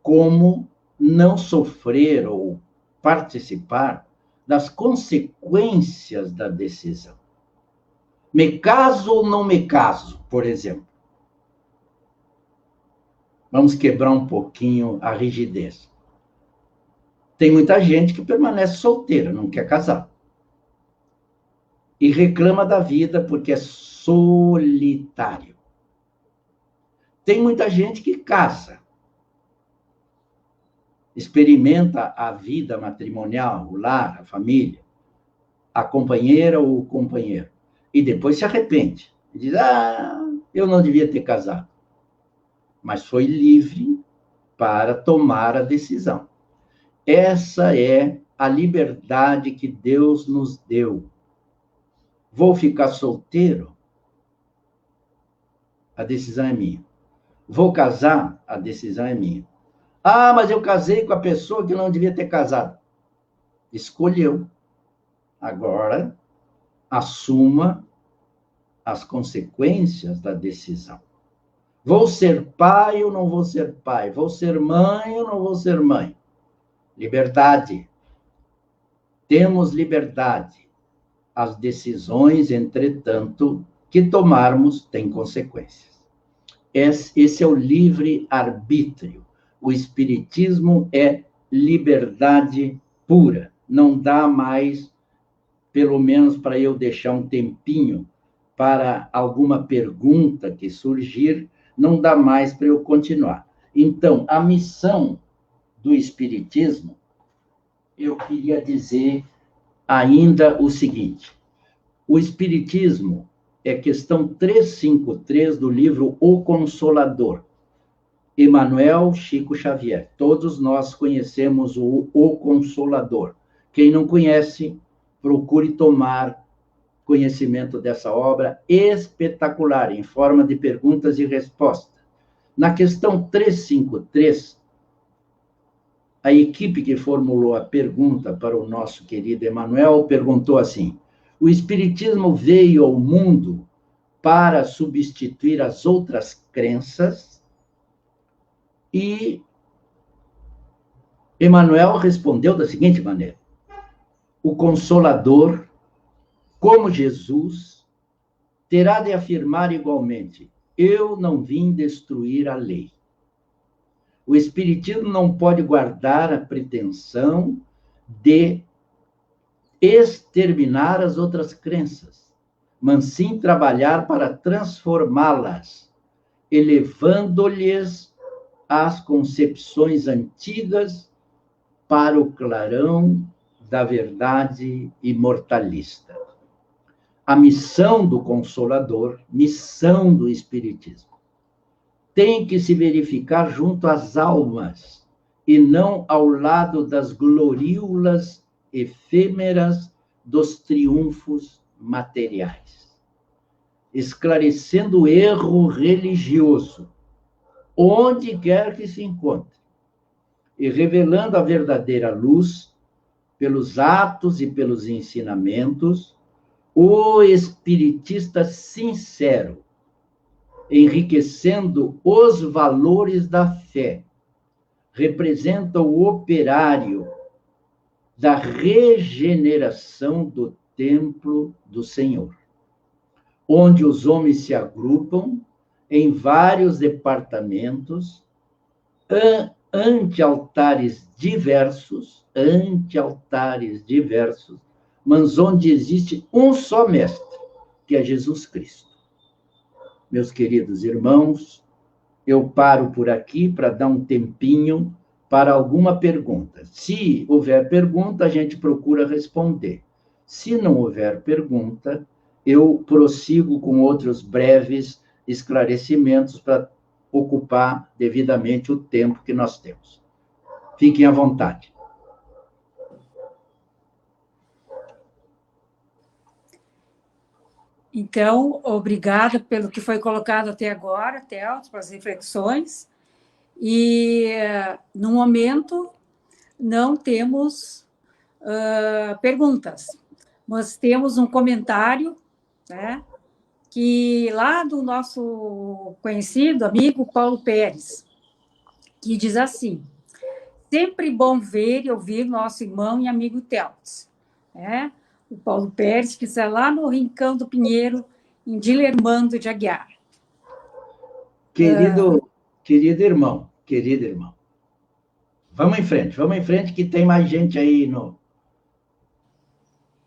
como não sofrer ou participar das consequências da decisão. Me caso ou não me caso, por exemplo? Vamos quebrar um pouquinho a rigidez. Tem muita gente que permanece solteira, não quer casar. E reclama da vida porque é solitário. Tem muita gente que casa, experimenta a vida matrimonial, o lar, a família, a companheira ou o companheiro, e depois se arrepende. E diz, eu não devia ter casado. Mas foi livre para tomar a decisão. Essa é a liberdade que Deus nos deu. Vou ficar solteiro? A decisão é minha. Vou casar? A decisão é minha. Mas eu casei com a pessoa que não devia ter casado. Escolheu. Agora, assuma as consequências da decisão. Vou ser pai ou não vou ser pai? Vou ser mãe ou não vou ser mãe? Liberdade. Temos liberdade. As decisões, entretanto, que tomarmos têm consequências. Esse é o livre-arbítrio. O Espiritismo é liberdade pura. Não dá mais, pelo menos para eu deixar um tempinho para alguma pergunta que surgir, não dá mais para eu continuar. Então, a missão do Espiritismo, eu queria dizer ainda o seguinte: o Espiritismo é questão 353 do livro O Consolador, Emmanuel Chico Xavier. Todos nós conhecemos o Consolador. Quem não conhece, procure tomar conhecimento dessa obra espetacular, em forma de perguntas e respostas. Na questão 353, a equipe que formulou a pergunta para o nosso querido Emmanuel perguntou assim: o Espiritismo veio ao mundo para substituir as outras crenças? E Emmanuel respondeu da seguinte maneira: o Consolador, como Jesus, terá de afirmar igualmente: eu não vim destruir a lei. O Espiritismo não pode guardar a pretensão de exterminar as outras crenças, mas sim trabalhar para transformá-las, elevando-lhes as concepções antigas para o clarão da verdade imortalista. A missão do Consolador, missão do Espiritismo, tem que se verificar junto às almas e não ao lado das gloríolas efêmeras dos triunfos materiais, esclarecendo o erro religioso, onde quer que se encontre, e revelando a verdadeira luz pelos atos e pelos ensinamentos. O espiritista sincero, enriquecendo os valores da fé, representa o operário da regeneração do templo do Senhor, onde os homens se agrupam em vários departamentos, ante altares diversos, mas onde existe um só mestre, que é Jesus Cristo. Meus queridos irmãos, eu paro por aqui para dar um tempinho para alguma pergunta. Se houver pergunta, a gente procura responder. Se não houver pergunta, eu prossigo com outros breves esclarecimentos para ocupar devidamente o tempo que nós temos. Fiquem à vontade. Então, obrigada pelo que foi colocado até agora, Theo, pelas reflexões. E, no momento, não temos perguntas, mas temos um comentário, né, que lá do nosso conhecido amigo Paulo Pérez, que diz assim: sempre bom ver e ouvir nosso irmão e amigo Teltz, né? O Paulo Pérez, que está lá no Rincão do Pinheiro, em Dilermando de Aguiar. Querido irmão, vamos em frente, que tem mais gente aí no...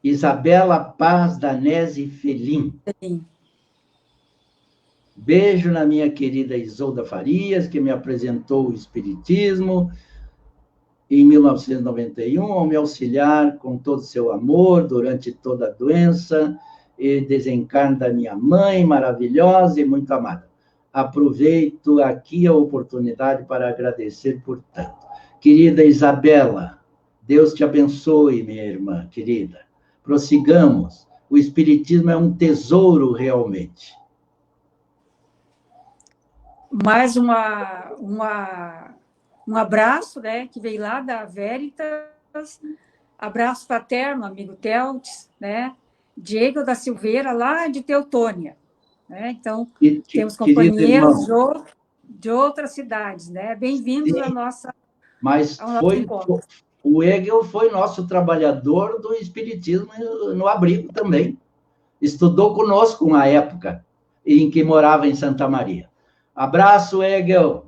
Isabela Paz Danese Felim. Sim. Beijo na minha querida Isolda Farias, que me apresentou o Espiritismo em 1991, ao me auxiliar com todo o seu amor durante toda a doença e desencarne da minha mãe, maravilhosa e muito amada. Aproveito aqui a oportunidade para agradecer por tanto. Querida Isabela, Deus te abençoe, minha irmã querida. Prossigamos. O Espiritismo é um tesouro, realmente. Mais um abraço, né, que veio lá da Veritas. Abraço fraterno, amigo Teltz, né? Diego da Silveira, lá de Teutônia. Né? Então, temos companheiros de outras cidades, né? Bem-vindos à nossa... Mas o Hegel foi nosso trabalhador do Espiritismo no abrigo também. Estudou conosco uma época em que morava em Santa Maria. Abraço, Hegel.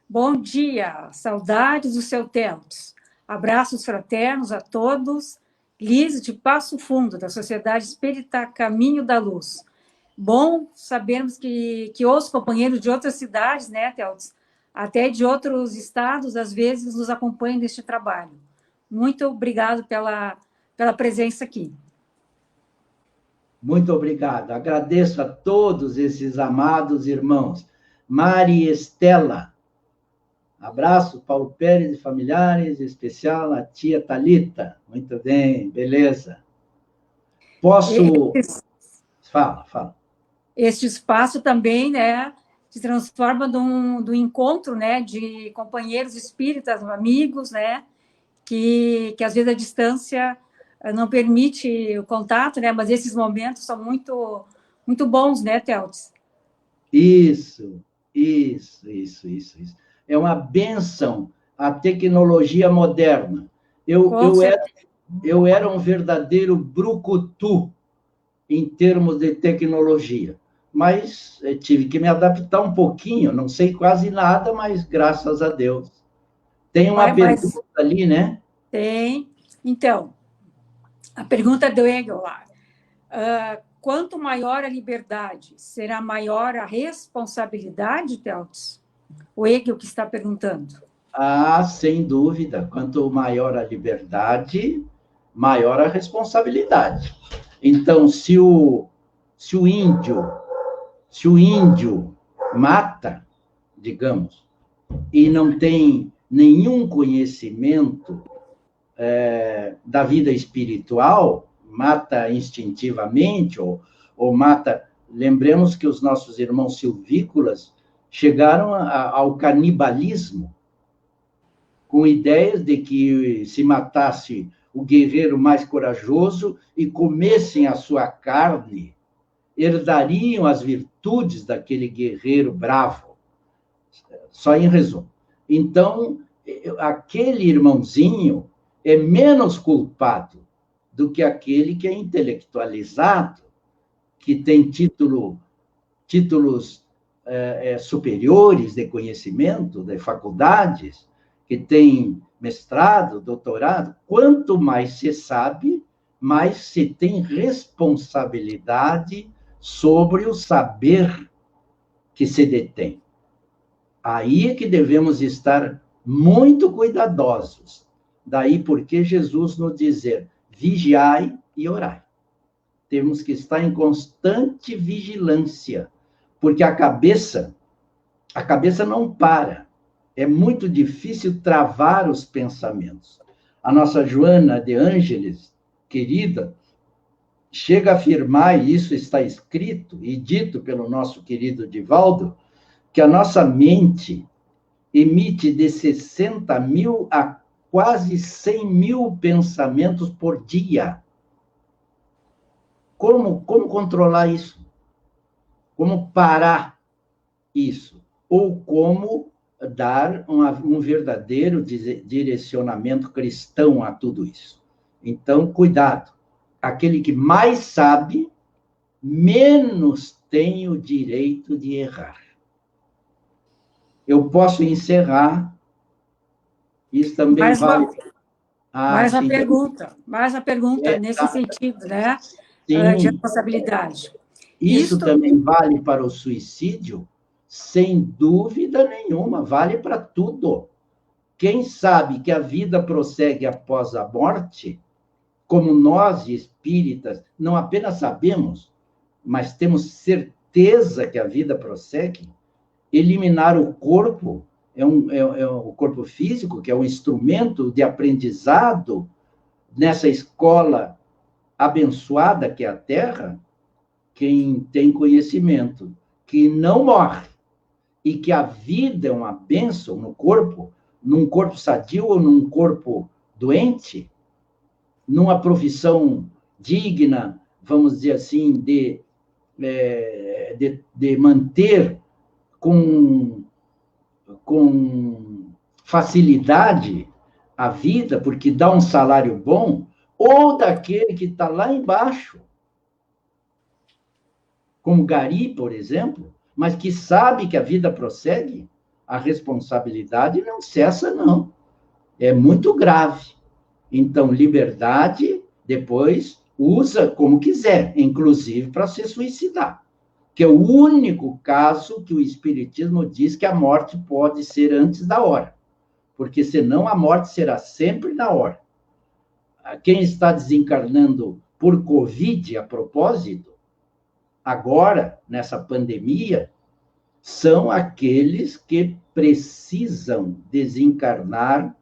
Bom dia, saudades do seu Teltz. Abraços fraternos a todos. Liz, de Passo Fundo, da Sociedade Espírita Caminho da Luz. Bom sabermos que os companheiros de outras cidades, né, Teltz, até de outros estados, às vezes, nos acompanham neste trabalho. Muito obrigado pela presença aqui. Muito obrigado. Agradeço a todos esses amados irmãos. Mari Estela. Abraço, Paulo Pérez e familiares, em especial a tia Thalita. Muito bem, beleza. Posso... Fala. Este espaço também, né, se transforma do encontro, né, de companheiros espíritas, amigos, né, que às vezes a distância não permite o contato, né, mas esses momentos são muito, muito bons, né, Teltz? Isso. É uma bênção a tecnologia moderna. Eu era um verdadeiro brucutu em termos de tecnologia, mas tive que me adaptar um pouquinho, não sei quase nada, mas graças a Deus. Tem uma pergunta ali, né? Tem. Então, a pergunta do Hegel lá. Quanto maior a liberdade, será maior a responsabilidade, Teltz? O Hegel que está perguntando. Sem dúvida. Quanto maior a liberdade, maior a responsabilidade. Então, se o índio mata, digamos, e não tem nenhum conhecimento da vida espiritual, mata instintivamente ou mata... Lembremos que os nossos irmãos silvícolas chegaram ao canibalismo, com ideias de que se matasse o guerreiro mais corajoso e comessem a sua carne, herdariam as virtudes daquele guerreiro bravo. Só em resumo. Então, aquele irmãozinho é menos culpado do que aquele que é intelectualizado, que tem títulos superiores de conhecimento, de faculdades, que tem mestrado, doutorado. Quanto mais se sabe, mais se tem responsabilidade sobre o saber que se detém. Aí é que devemos estar muito cuidadosos. Daí porque Jesus nos dizer, vigiai e orai. Temos que estar em constante vigilância, porque a cabeça não para. É muito difícil travar os pensamentos. A nossa Joana de Ângeles, querida, chega a afirmar, e isso está escrito e dito pelo nosso querido Divaldo, que a nossa mente emite de 60 mil a quase 100 mil pensamentos por dia. Como controlar isso? Como parar isso? Ou como dar um verdadeiro direcionamento cristão a tudo isso? Então, cuidado. Aquele que mais sabe, menos tem o direito de errar. Eu posso encerrar. Isso também vale... Mais uma pergunta nesse sentido, né? Sim. De responsabilidade. Isso também vale para o suicídio? Sem dúvida nenhuma, vale para tudo. Quem sabe que a vida prossegue após a morte, como nós, espíritas, não apenas sabemos, mas temos certeza que a vida prossegue, eliminar o corpo, o corpo físico, que é um instrumento de aprendizado nessa escola abençoada que é a Terra, quem tem conhecimento que não morre e que a vida é uma bênção no corpo, num corpo sadio ou num corpo doente, numa profissão digna, vamos dizer assim, de manter com facilidade a vida, porque dá um salário bom, ou daquele que está lá embaixo, como Gari, por exemplo, mas que sabe que a vida prossegue, a responsabilidade não cessa, não. É muito grave. Então, liberdade, depois, usa como quiser, inclusive para se suicidar, que é o único caso que o Espiritismo diz que a morte pode ser antes da hora, porque senão a morte será sempre na hora. Quem está desencarnando por Covid, a propósito, agora, nessa pandemia, são aqueles que precisam desencarnar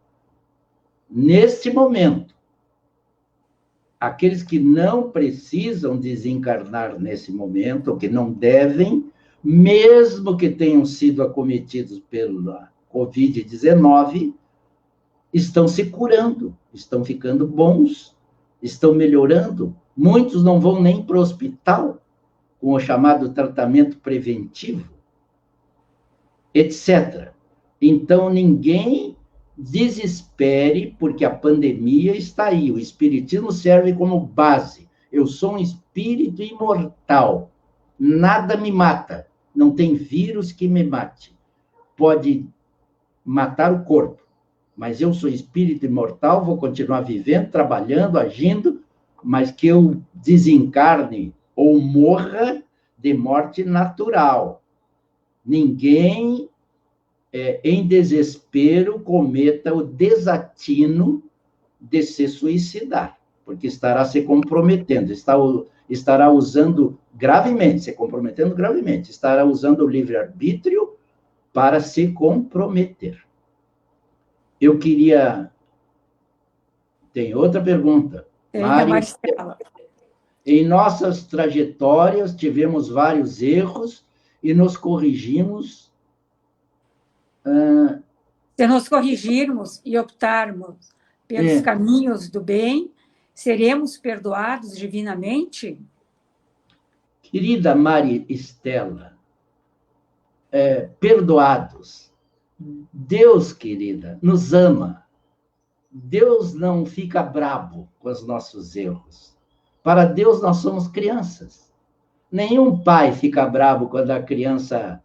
neste momento. Aqueles que não precisam desencarnar nesse momento, ou que não devem, mesmo que tenham sido acometidos pela Covid-19, estão se curando, estão ficando bons, estão melhorando. Muitos não vão nem para o hospital, com o chamado tratamento preventivo, etc. Então, ninguém desespere, porque a pandemia está aí. O Espiritismo serve como base. Eu sou um espírito imortal. Nada me mata. Não tem vírus que me mate. Pode matar o corpo, mas eu sou espírito imortal, vou continuar vivendo, trabalhando, agindo, mas que eu desencarne ou morra de morte natural. Ninguém, em desespero, cometa o desatino de se suicidar, porque estará se comprometendo, estará usando gravemente, se comprometendo gravemente, estará usando o livre-arbítrio para se comprometer. Eu queria... Tem outra pergunta. Maristela. Em nossas trajetórias, tivemos vários erros e nos corrigimos. Se nos corrigirmos e optarmos pelos caminhos do bem, seremos perdoados divinamente? Querida Maristela, perdoados. Deus, querida, nos ama. Deus não fica brabo com os nossos erros. Para Deus, nós somos crianças. Nenhum pai fica brabo quando a criança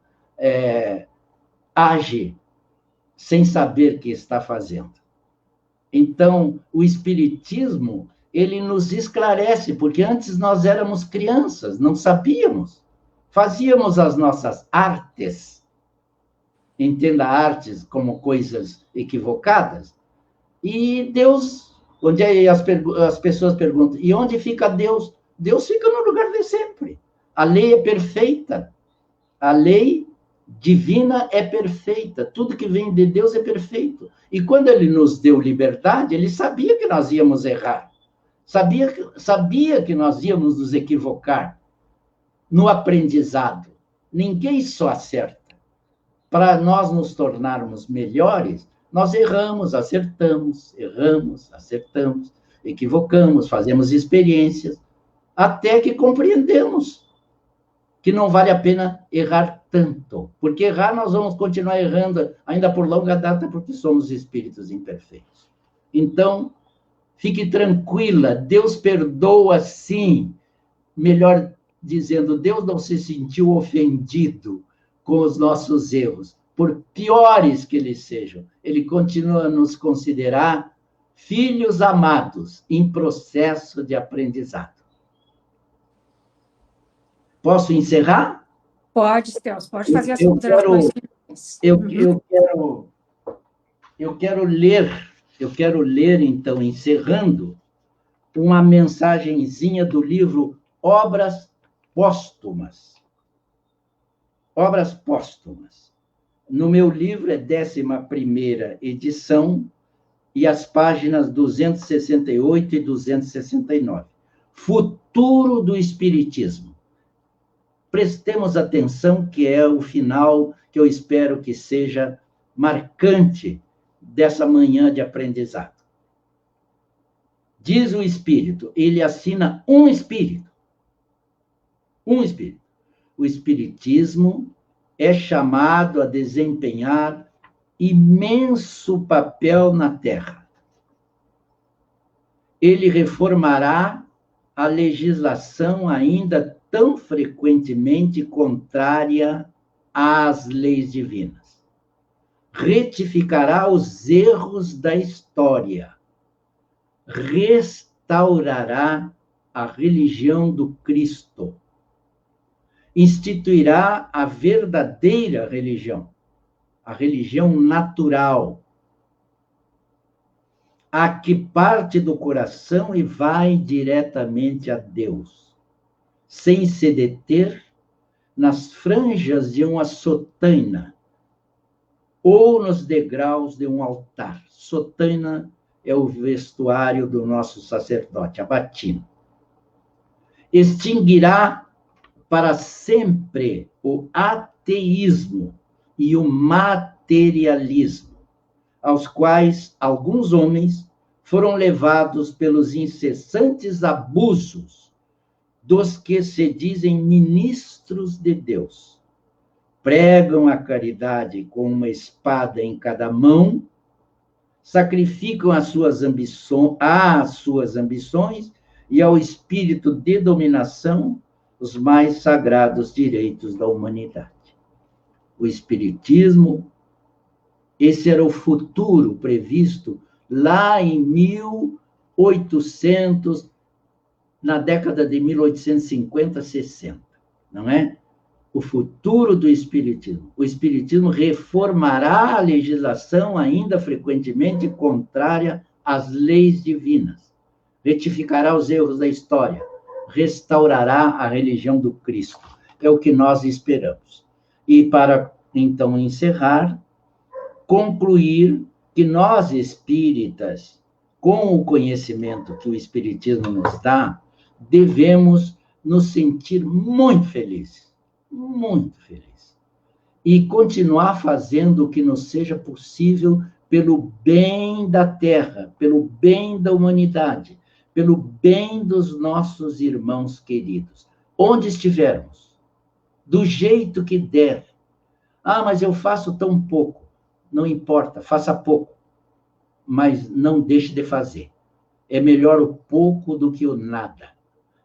age sem saber o que está fazendo. Então, o Espiritismo, ele nos esclarece, porque antes nós éramos crianças, não sabíamos. Fazíamos as nossas artes, entenda artes como coisas equivocadas, e Deus, onde as pessoas perguntam, e onde fica Deus? Deus fica no lugar de sempre. A lei é perfeita, a lei divina é perfeita, tudo que vem de Deus é perfeito. E quando ele nos deu liberdade, ele sabia que nós íamos errar, sabia que nós íamos nos equivocar no aprendizado. Ninguém só acerta. Para nós nos tornarmos melhores, nós erramos, acertamos, equivocamos, fazemos experiências, até que compreendemos que não vale a pena errar tanto. Porque errar, nós vamos continuar errando, ainda por longa data, porque somos espíritos imperfeitos. Então, fique tranquila, Deus perdoa sim. Melhor dizendo, Deus não se sentiu ofendido com os nossos erros, por piores que eles sejam. Ele continua a nos considerar filhos amados em processo de aprendizado. Posso encerrar? Pode, Celso, pode fazer as considerações finais. Eu quero ler, então, encerrando, uma mensagenzinha do livro Obras Póstumas. Obras Póstumas. No meu livro é 11ª edição, e as páginas 268 e 269. Futuro do Espiritismo. Prestemos atenção, que é o final que eu espero que seja marcante dessa manhã de aprendizado. Diz o Espírito, ele assina um Espírito. Um Espírito. O Espiritismo é chamado a desempenhar imenso papel na Terra. Ele reformará a legislação ainda tão frequentemente contrária às leis divinas. Retificará os erros da história. Restaurará a religião do Cristo. Instituirá a verdadeira religião, a religião natural, a que parte do coração e vai diretamente a Deus, sem se deter nas franjas de uma sotaina ou nos degraus de um altar. Sotaina é o vestuário do nosso sacerdote, a batina. Extinguirá para sempre o ateísmo e o materialismo, aos quais alguns homens foram levados pelos incessantes abusos dos que se dizem ministros de Deus. Pregam a caridade com uma espada em cada mão, sacrificam às suas ambições e ao espírito de dominação os mais sagrados direitos da humanidade. O Espiritismo, esse era o futuro previsto lá em 1800, na década de 1850, 60, não é? O futuro do Espiritismo. O Espiritismo reformará a legislação ainda frequentemente contrária às leis divinas, retificará os erros da história, restaurará a religião do Cristo. É o que nós esperamos. E para, então, encerrar, concluir que nós, espíritas, com o conhecimento que o Espiritismo nos dá, devemos nos sentir muito felizes, e continuar fazendo o que nos seja possível pelo bem da Terra, pelo bem da humanidade, pelo bem dos nossos irmãos queridos, onde estivermos, do jeito que der, Ah, mas eu faço tão pouco. Não importa, faça pouco, mas não deixe de fazer. É melhor o pouco do que o nada.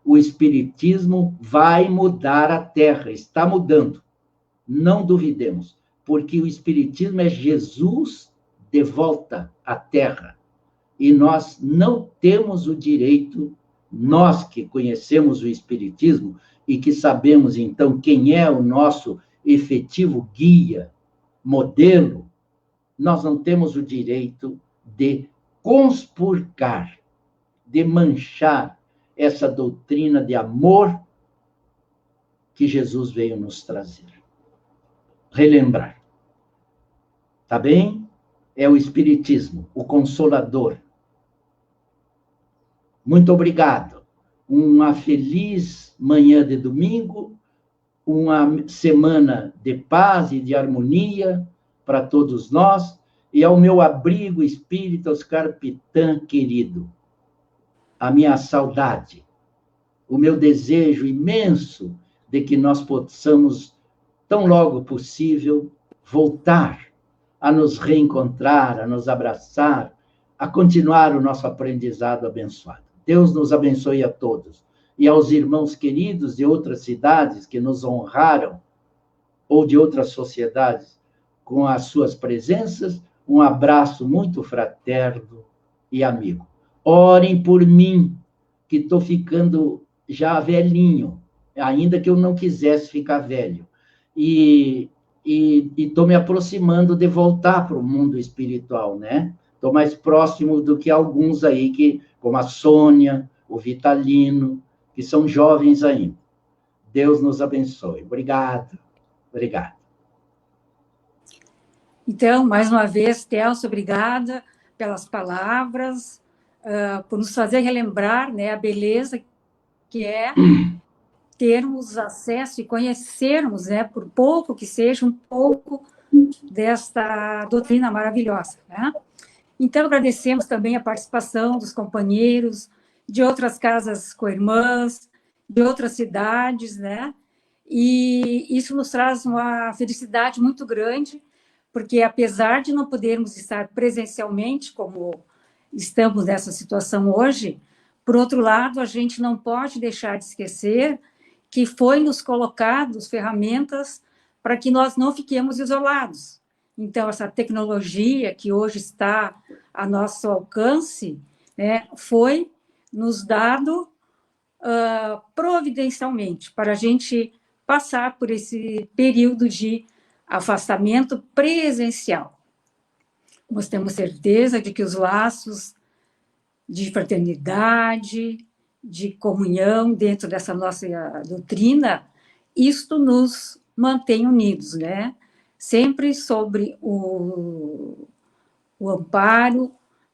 O Espiritismo vai mudar a Terra, está mudando. Não duvidemos, porque o Espiritismo é Jesus de volta à Terra. E nós não temos o direito, nós que conhecemos o Espiritismo e que sabemos, então, quem é o nosso efetivo guia, modelo, nós não temos o direito de conspurcar, de manchar essa doutrina de amor que Jesus veio nos trazer. Relembrar. Tá bem? É o Espiritismo, o Consolador. Muito obrigado. Uma feliz manhã de domingo, uma semana de paz e de harmonia para todos nós, e ao meu abrigo espírita Oscar Pitã querido, a minha saudade, o meu desejo imenso de que nós possamos, tão logo possível, voltar a nos reencontrar, a nos abraçar, a continuar o nosso aprendizado abençoado. Deus nos abençoe a todos. E aos irmãos queridos de outras cidades que nos honraram, ou de outras sociedades, com as suas presenças, um abraço muito fraterno e amigo. Orem por mim, que estou ficando já velhinho, ainda que eu não quisesse ficar velho. E estou me aproximando de voltar para o mundo espiritual, né? Estou mais próximo do que alguns aí, como a Sônia, o Vitalino, que são jovens ainda. Deus nos abençoe. Obrigado. Obrigado. Então, mais uma vez, Telso, obrigada pelas palavras, por nos fazer relembrar, né, a beleza que é termos acesso e conhecermos, né, por pouco que seja, um pouco desta doutrina maravilhosa, né? Então, agradecemos também a participação dos companheiros de outras casas co-irmãs, de outras cidades, né? E isso nos traz uma felicidade muito grande, porque apesar de não podermos estar presencialmente, como estamos nessa situação hoje, por outro lado, a gente não pode deixar de esquecer que foi nos colocados ferramentas para que nós não fiquemos isolados. Então, essa tecnologia que hoje está a nosso alcance, né, foi nos dado providencialmente para a gente passar por esse período de afastamento presencial. Nós temos certeza de que os laços de fraternidade, de comunhão dentro dessa nossa doutrina, isto nos mantém unidos, né? Sempre sobre o amparo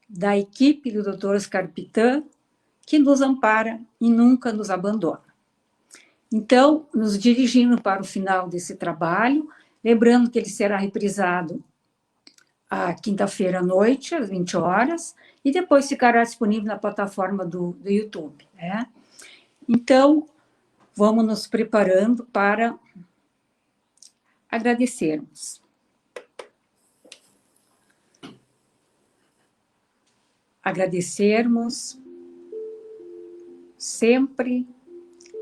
da equipe do Dr. Oscar Pitã, que nos ampara e nunca nos abandona. Então, nos dirigindo para o final desse trabalho, lembrando que ele será reprisado à quinta-feira à noite, às 20 horas, e depois ficará disponível na plataforma do YouTube, né? Então, vamos nos preparando para agradecermos. Agradecermos sempre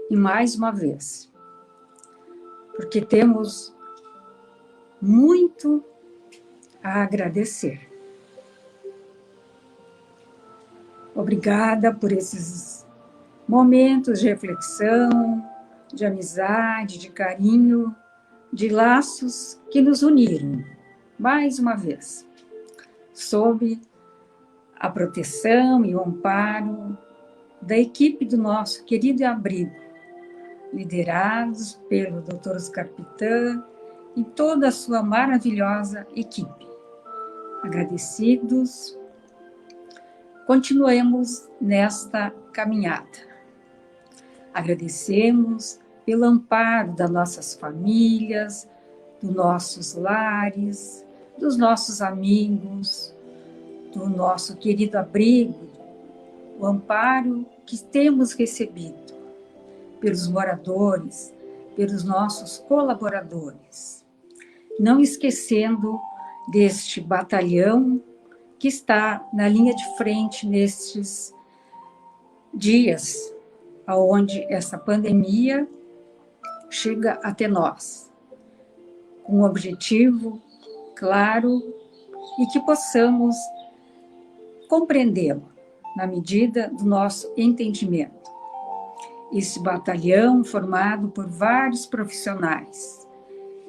e mais uma vez, porque temos muito a agradecer. Obrigada por esses momentos de reflexão, de amizade, de carinho, de laços que nos uniram, mais uma vez, sob a proteção e o amparo da equipe do nosso querido abrigo, liderados pelo Dr. Oscar Pitã e toda a sua maravilhosa equipe. Agradecidos, continuemos nesta caminhada. Agradecemos pelo amparo das nossas famílias, dos nossos lares, dos nossos amigos, do nosso querido abrigo, o amparo que temos recebido pelos moradores, pelos nossos colaboradores. não esquecendo deste batalhão que está na linha de frente nestes dias, onde essa pandemia chega até nós, com um objetivo claro e que possamos compreendê-lo na medida do nosso entendimento. Esse batalhão formado por vários profissionais,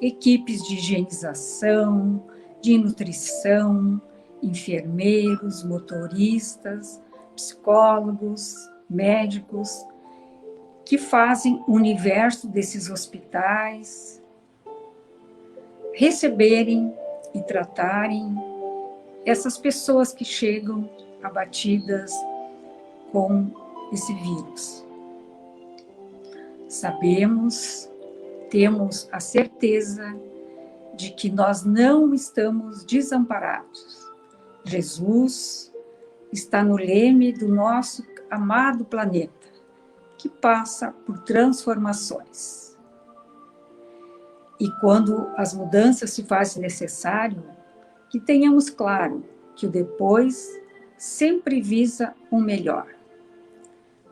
equipes de higienização, de nutrição, enfermeiros, motoristas, psicólogos, médicos, que fazem o universo desses hospitais receberem e tratarem essas pessoas que chegam abatidas com esse vírus. Sabemos, temos a certeza de que nós não estamos desamparados. Jesus está no leme do nosso amado planeta, que passa por transformações. E quando as mudanças se fazem necessário, que tenhamos claro que o depois sempre visa o melhor.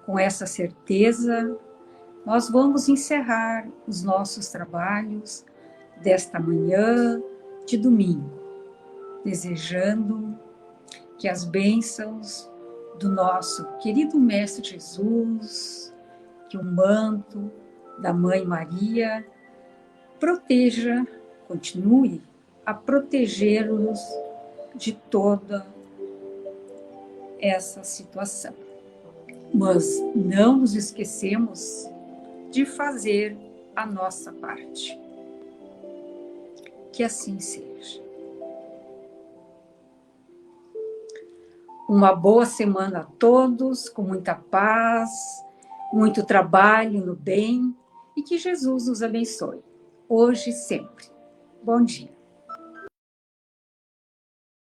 Com essa certeza, nós vamos encerrar os nossos trabalhos desta manhã de domingo, desejando que as bênçãos do nosso querido Mestre Jesus, que o manto da Mãe Maria proteja, continue a proteger-nos de toda essa situação. Mas não nos esquecemos de fazer a nossa parte. Que assim seja. Uma boa semana a todos, com muita paz, muito trabalho no bem, e que Jesus nos abençoe, hoje e sempre. Bom dia.